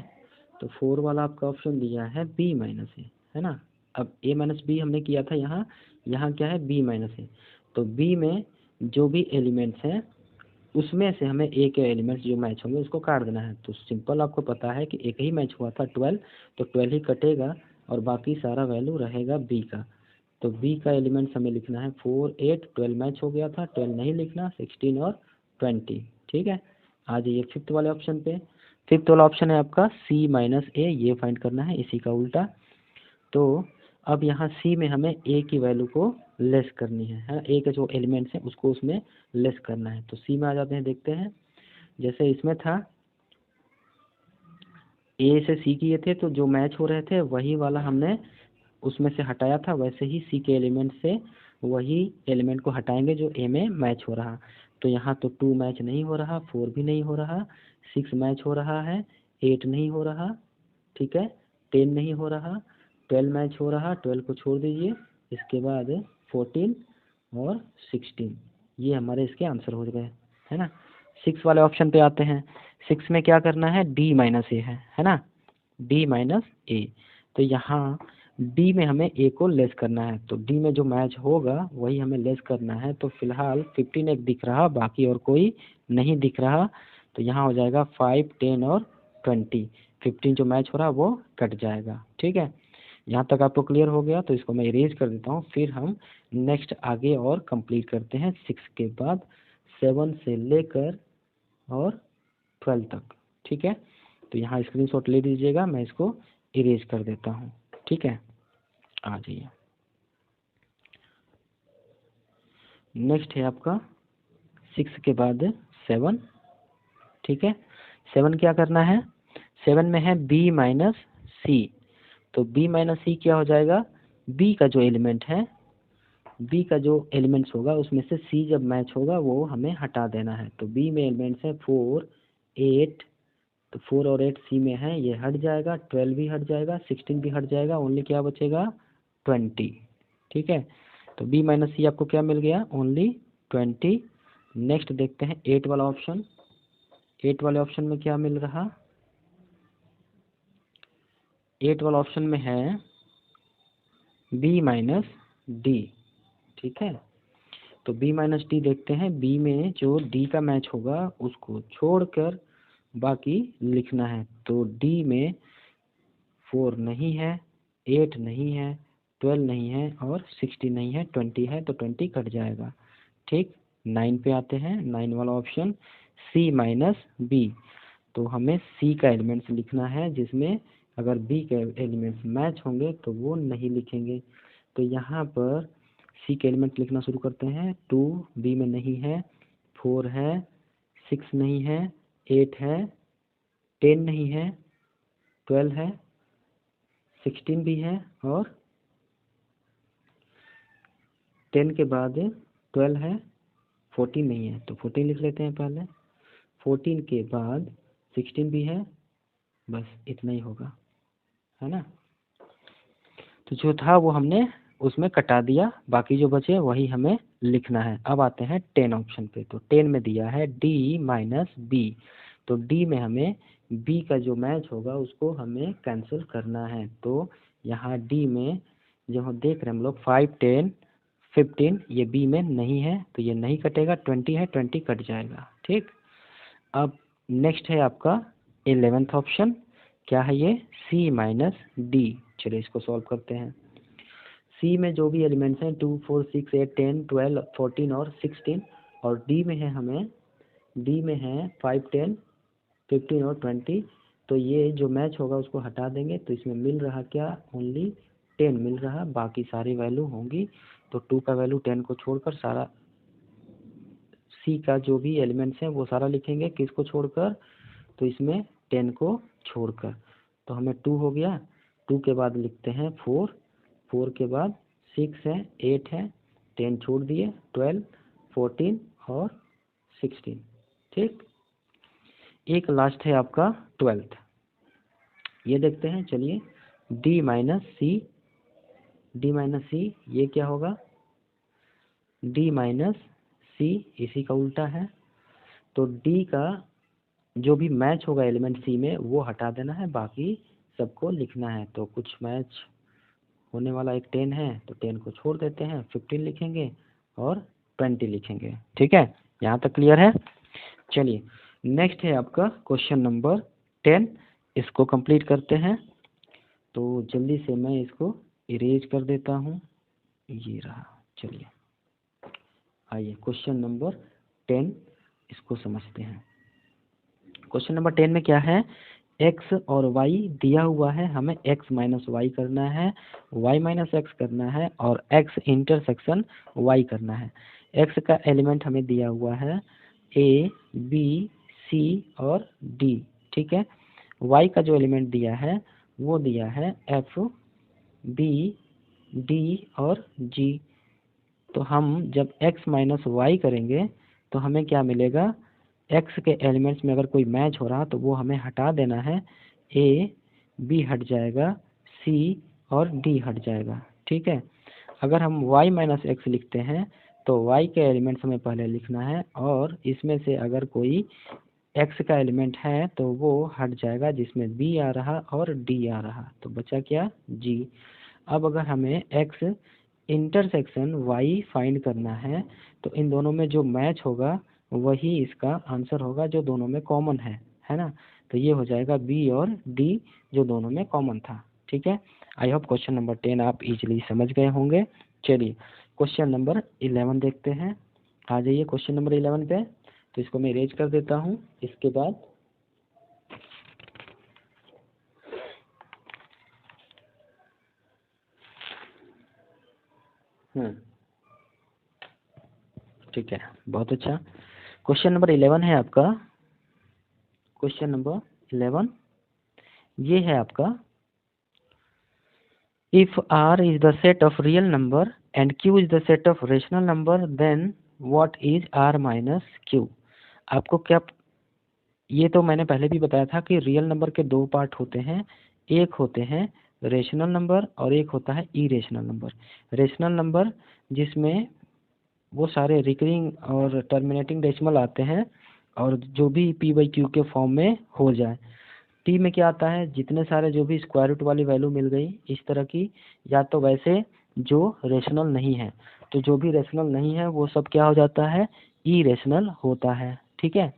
तो 4 वाला आपका ऑप्शन दिया है बी माइनस है ना। अब ए माइनस बी हमने किया था यहाँ, यहाँ क्या है बी माइनस है। तो बी में जो भी एलिमेंट्स हैं उसमें से हमें ए के एलिमेंट्स जो मैच होंगे उसको काट देना है। तो सिंपल आपको पता है कि एक ही मैच हुआ था 12, तो 12 ही कटेगा और बाकी सारा वैल्यू रहेगा बी का। तो बी का एलिमेंट्स हमें लिखना है 4, 8, 12 मैच हो गया था, 12 नहीं लिखना, 16 और 20। ठीक है, आ जाइए फिफ्थ वाले ऑप्शन पे। फिफ्थ वाला ऑप्शन है आपका सी माइनस ए, ये फाइंड करना है, इसी का उल्टा। तो अब यहाँ सी में हमें ए की वैल्यू को लेस करनी है ए के जो एलिमेंट्स हैं उसको उसमें लेस करना है। तो सी में आ जाते हैं, देखते हैं। जैसे इसमें था ए से सी किए थे तो जो मैच हो रहे थे वही वाला हमने उसमें से हटाया था, वैसे ही सी के एलिमेंट से वही एलिमेंट को हटाएंगे जो ए में मैच हो रहा। तो यहाँ तो 2 मैच नहीं हो रहा, 4 भी नहीं हो रहा, 6 मैच हो रहा है, 8 नहीं हो रहा, ठीक है, 10 नहीं हो रहा, 12 मैच हो रहा, 12 को छोड़ दीजिए। इसके बाद 14 और 16, ये हमारे इसके आंसर हो गए, है ना। 6 वाले ऑप्शन पे आते हैं। 6 में क्या करना है, डी माइनस ए है ना, डी माइनस ए। तो यहाँ डी में हमें ए को लेस करना है, तो डी में जो मैच होगा वही हमें लेस करना है। तो फिलहाल 15 एक दिख रहा, बाकी और कोई नहीं दिख रहा। तो यहाँ हो जाएगा 5, 10 और 20। 15 जो मैच हो रहा है वो कट जाएगा। ठीक है, यहाँ तक आपको क्लियर हो गया तो इसको मैं इरेज कर देता हूँ। फिर हम नेक्स्ट आगे और कंप्लीट करते हैं 6 के बाद 7 से लेकर और 12 तक। ठीक है, तो यहाँ स्क्रीनशॉट ले लीजिएगा, मैं इसको इरेज कर देता हूँ। ठीक है, आ जाइए। नेक्स्ट है आपका 6 के बाद 7। ठीक है, 7 क्या करना है, 7 में है बी माइनस सी। तो बी माइनस सी क्या हो जाएगा, बी का जो एलिमेंट है, बी का जो एलिमेंट्स होगा उसमें से सी जब मैच होगा वो हमें हटा देना है। तो बी में एलिमेंट्स है 4, 8, तो 4 और 8 सी में है, ये हट जाएगा, 12 भी हट जाएगा, 16 भी हट जाएगा, ओनली क्या बचेगा 20। ठीक है, तो बी माइनस सी आपको क्या मिल गया, ओनली 20। नेक्स्ट देखते हैं 8 वाला ऑप्शन। 8 वाले ऑप्शन में क्या मिल रहा, 8 वाला ऑप्शन में है बी माइनस डी। ठीक है, तो बी माइनस डी देखते हैं। बी में जो डी का मैच होगा उसको छोड़कर बाकी लिखना है। तो डी में 4 नहीं है, 8 नहीं है, 12 नहीं है और 16 नहीं है, 20 है, तो 20 कट जाएगा। ठीक, 9 पे आते हैं। 9 वाला ऑप्शन सी माइनस बी। तो हमें सी का एलिमेंट्स लिखना है, जिसमें अगर बी के एलिमेंट्स मैच होंगे तो वो नहीं लिखेंगे। तो यहाँ पर सी के एलिमेंट लिखना शुरू करते हैं। 2 बी में नहीं है, 4 है, 6 नहीं है, 8 है, 10 नहीं है, 12 है, 16 भी है और 10 के बाद 12 है, 14 नहीं है, तो 14 लिख लेते हैं पहले। 14 के बाद 16 भी है, बस इतना ही होगा, है ना। तो जो था वो हमने उसमें कटा दिया, बाकी जो बचे वही हमें लिखना है। अब आते हैं 10 ऑप्शन पे। तो 10 में दिया है डी माइनस बी। तो डी में हमें बी का जो मैच होगा उसको हमें कैंसिल करना है। तो यहाँ डी में जो हम देख रहे हैं हम लोग 5, 10, 15, ये बी में नहीं है तो ये नहीं कटेगा। 20 है, 20 कट जाएगा। ठीक, अब नेक्स्ट है आपका 11th ऑप्शन। क्या है ये, सी माइनस डी। चलिए इसको सॉल्व करते हैं। सी में जो भी एलिमेंट्स हैं 2 4 6 8 10 12 14 और 16, और डी में है 5 10 15 और 20। तो ये जो मैच होगा उसको हटा देंगे, तो इसमें मिल रहा क्या, ओनली 10 मिल रहा, बाकी सारी वैल्यू होंगी। तो 2 का वैल्यू 10 को छोड़कर सारा, सी का जो भी एलिमेंट्स हैं वो सारा लिखेंगे, किसको छोड़कर, तो इसमें 10 को छोड़कर। तो हमें 2 हो गया, 2 के बाद लिखते हैं 4, 4 के बाद 6 है, 8 है, 10 छोड़ दिए, 12 14 और 16। ठीक, एक लास्ट है आपका 12th, ये देखते हैं। चलिए, डी माइनस सी, ये क्या होगा, डी माइनस सी इसी का उल्टा है। तो डी का जो भी मैच होगा एलिमेंट सी में वो हटा देना है, बाकी सबको लिखना है। तो कुछ मैच होने वाला एक 10 है, तो 10 को छोड़ देते हैं, 15 लिखेंगे और 20 लिखेंगे। ठीक है, यहाँ तक क्लियर है। चलिए, नेक्स्ट है आपका क्वेश्चन नंबर 10, इसको कंप्लीट करते हैं। तो जल्दी से मैं इसको इरेज कर देता हूँ, ये रहा। चलिए, आइए क्वेश्चन नंबर 10 इसको समझते हैं। क्वेश्चन नंबर 10 में क्या है, x और y दिया हुआ है, हमें x माइनस वाई करना है, y माइनस एक्स करना है और x इंटरसेक्शन y करना है। x का एलिमेंट हमें दिया हुआ है a b c और d। ठीक है, y का जो एलिमेंट दिया है वो दिया है f b d और g। तो हम जब x माइनस वाई करेंगे तो हमें क्या मिलेगा, x के एलिमेंट्स में अगर कोई मैच हो रहा तो वो हमें हटा देना है, a b हट जाएगा, c और d हट जाएगा। ठीक है, अगर हम y माइनस एक्स लिखते हैं तो y के एलिमेंट्स हमें पहले लिखना है, और इसमें से अगर कोई x का एलिमेंट है तो वो हट जाएगा, जिसमें b आ रहा और d आ रहा, तो बचा क्या, g। अब अगर हमें x इंटरसेक्शन y फाइंड करना है तो इन दोनों में जो मैच होगा वही इसका आंसर होगा, जो दोनों में कॉमन है ना। तो ये हो जाएगा b और d, जो दोनों में कॉमन था। ठीक है, आई होप क्वेश्चन नंबर 10 आप इजीली समझ गए होंगे। चलिए, क्वेश्चन नंबर 11 देखते हैं। आ जाइए क्वेश्चन नंबर 11 पे। तो इसको मैं इरेज कर देता हूँ। इसके बाद ठीक है, बहुत अच्छा। क्वेश्चन नंबर 11 है आपका, क्वेश्चन नंबर 11 ये है आपका, if R is the set of real number and Q is the set of rational number, then what is R minus Q। आपको क्या, ये तो मैंने पहले भी बताया था कि रियल नंबर के दो पार्ट होते हैं, एक होते हैं रेशनल नंबर और एक होता है इरेशनल नंबर। रेशनल नंबर जिसमें वो सारे रिकरिंग और टर्मिनेटिंग डेसिमल आते हैं, और जो भी पी बाई क्यू के फॉर्म में हो जाए। टी में क्या आता है, जितने सारे जो भी स्क्वायर रूट वाली वैल्यू मिल गई इस तरह की, या तो वैसे जो रेशनल नहीं है, तो जो भी रेशनल नहीं है वो सब क्या हो जाता है, इरेशनल होता है। ठीक है,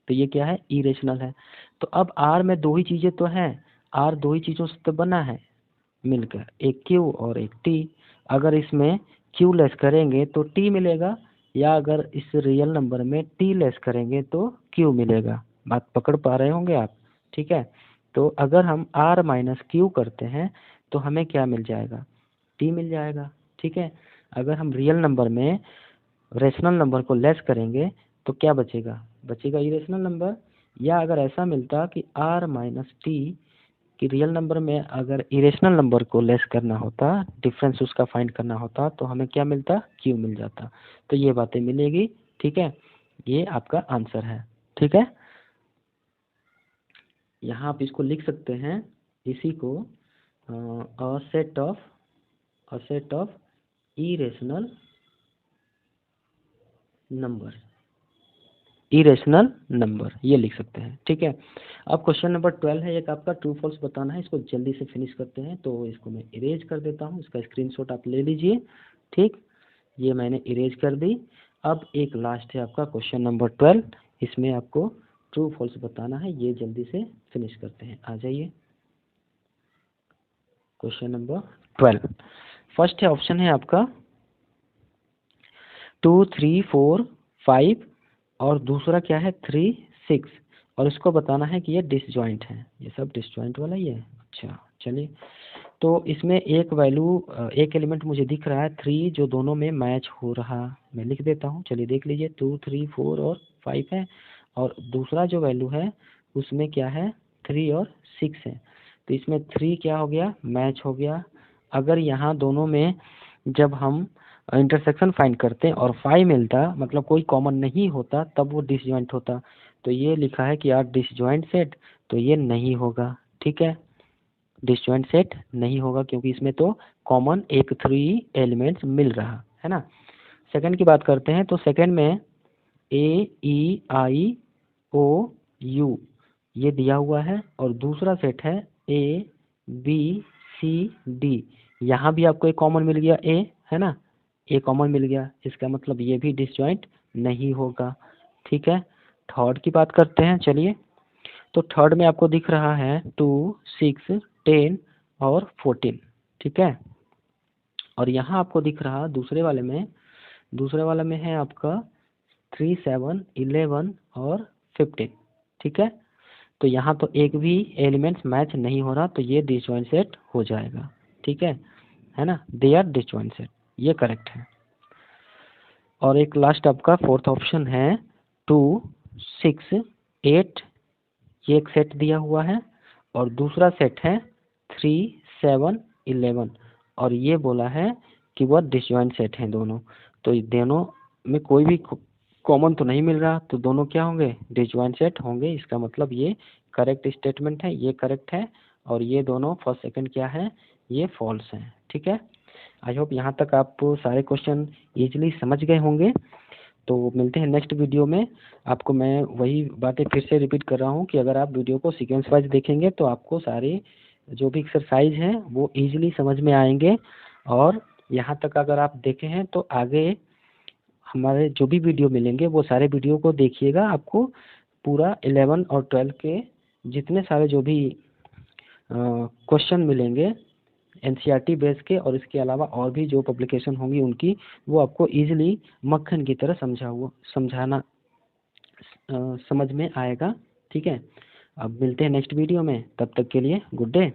तो ये क्या है, इरेशनल है। तो अब आर में दो ही चीज़ें तो हैं, आर दो ही चीज़ों से तो बना है मिलकर, एक क्यू और एक टी। अगर इसमें क्यू लेस करेंगे तो टी मिलेगा, या अगर इस रियल नंबर में टी लेस करेंगे तो क्यू मिलेगा। बात पकड़ पा रहे होंगे आप। ठीक है, तो अगर हम आर माइनस क्यू करते हैं तो हमें क्या मिल जाएगा, टी मिल जाएगा। ठीक है, अगर हम रियल नंबर में रेशनल नंबर को लेस करेंगे तो क्या बचेगा, बचेगा इरेशनल नंबर। या अगर ऐसा मिलता कि आर माइनस टी कि रियल नंबर में अगर इरेशनल नंबर को लेस करना होता, डिफरेंस उसका फाइंड करना होता, तो हमें क्या मिलता, क्यू मिल जाता। तो ये बातें मिलेगी। ठीक है, ये आपका आंसर है। ठीक है, यहाँ आप इसको लिख सकते हैं, इसी को a set of irrational number ये लिख सकते हैं। ठीक है, अब क्वेश्चन नंबर 12 है, एक आपका ट्रू फॉल्स बताना है, इसको जल्दी से फिनिश करते हैं। तो इसको मैं इरेज कर देता हूँ, इसका स्क्रीनशॉट आप ले लीजिए। ठीक, ये मैंने इरेज कर दी। अब एक लास्ट है आपका क्वेश्चन नंबर 12, इसमें आपको ट्रू फॉल्स बताना है, ये जल्दी से फिनिश करते हैं। आ जाइए क्वेश्चन नंबर 12, फर्स्ट है ऑप्शन है आपका 2 3 4 5 और दूसरा क्या है 3 6 और इसको बताना है कि ये डिसजॉइंट है। ये सब डिसजॉइंट वाला ही है। अच्छा चलिए, तो इसमें एक वैल्यू एक एलिमेंट मुझे दिख रहा है 3 जो दोनों में मैच हो रहा, मैं लिख देता हूँ। चलिए देख लीजिए 2 3 4 और 5 है और दूसरा जो वैल्यू है उसमें क्या है 3 और 6 है। तो इसमें 3 क्या हो गया मैच हो गया। अगर यहाँ दोनों में जब हम इंटरसेक्शन फाइंड करते और 5 मिलता मतलब कोई कॉमन नहीं होता तब वो डिसजॉइंट होता। तो ये लिखा है कि यार डिसजॉइंट सेट, तो ये नहीं होगा। ठीक है, डिसजॉइंट सेट नहीं होगा क्योंकि इसमें तो कॉमन एक 3 एलिमेंट्स मिल रहा है ना। सेकंड की बात करते हैं, तो सेकंड में ए ई आई ओ यू ये दिया हुआ है और दूसरा सेट है ए बी सी डी। यहाँ भी आपको एक कॉमन मिल गया ए, है ना, ए कॉमन मिल गया, इसका मतलब ये भी डिसजॉइंट नहीं होगा। ठीक है, थर्ड की बात करते हैं। चलिए, तो थर्ड में आपको दिख रहा है 2 6 10 और 14। ठीक है, और यहाँ आपको दिख रहा दूसरे वाले में है आपका 3 7 11 और 15। ठीक है, तो यहाँ तो एक भी एलिमेंट्स मैच नहीं हो रहा, तो ये डिसजॉइंट सेट हो जाएगा। ठीक है ना, दे आर डिसजॉइंट सेट, ये करेक्ट है। और एक लास्ट आपका फोर्थ ऑप्शन है 2 6 8, ये एक सेट दिया हुआ है और दूसरा सेट है 3 7 11 और ये बोला है कि वह डिसजॉइंट सेट हैं दोनों। तो दोनों में कोई भी कॉमन तो नहीं मिल रहा, तो दोनों क्या होंगे डिसजॉइंट सेट होंगे। इसका मतलब ये करेक्ट स्टेटमेंट है, ये करेक्ट है और ये दोनों फर्स्ट सेकंड क्या है ये फॉल्स है। ठीक है, आई होप यहाँ तक आप सारे क्वेश्चन इजीली समझ गए होंगे। तो मिलते हैं नेक्स्ट वीडियो में। आपको मैं वही बातें फिर से रिपीट कर रहा हूँ कि अगर आप वीडियो को सीक्वेंस वाइज देखेंगे तो आपको सारे जो भी एक्सरसाइज हैं वो इजीली समझ में आएंगे। और यहाँ तक अगर आप देखे हैं तो आगे हमारे जो भी वीडियो मिलेंगे वो सारे वीडियो को देखिएगा, आपको पूरा 11 और 12 के जितने सारे जो भी क्वेश्चन मिलेंगे एनसीईआरटी बेस के और इसके अलावा और भी जो पब्लिकेशन होंगी उनकी, वो आपको इजीली मक्खन की तरह समझाना समझ में आएगा। ठीक है, अब मिलते हैं नेक्स्ट वीडियो में, तब तक के लिए गुड डे।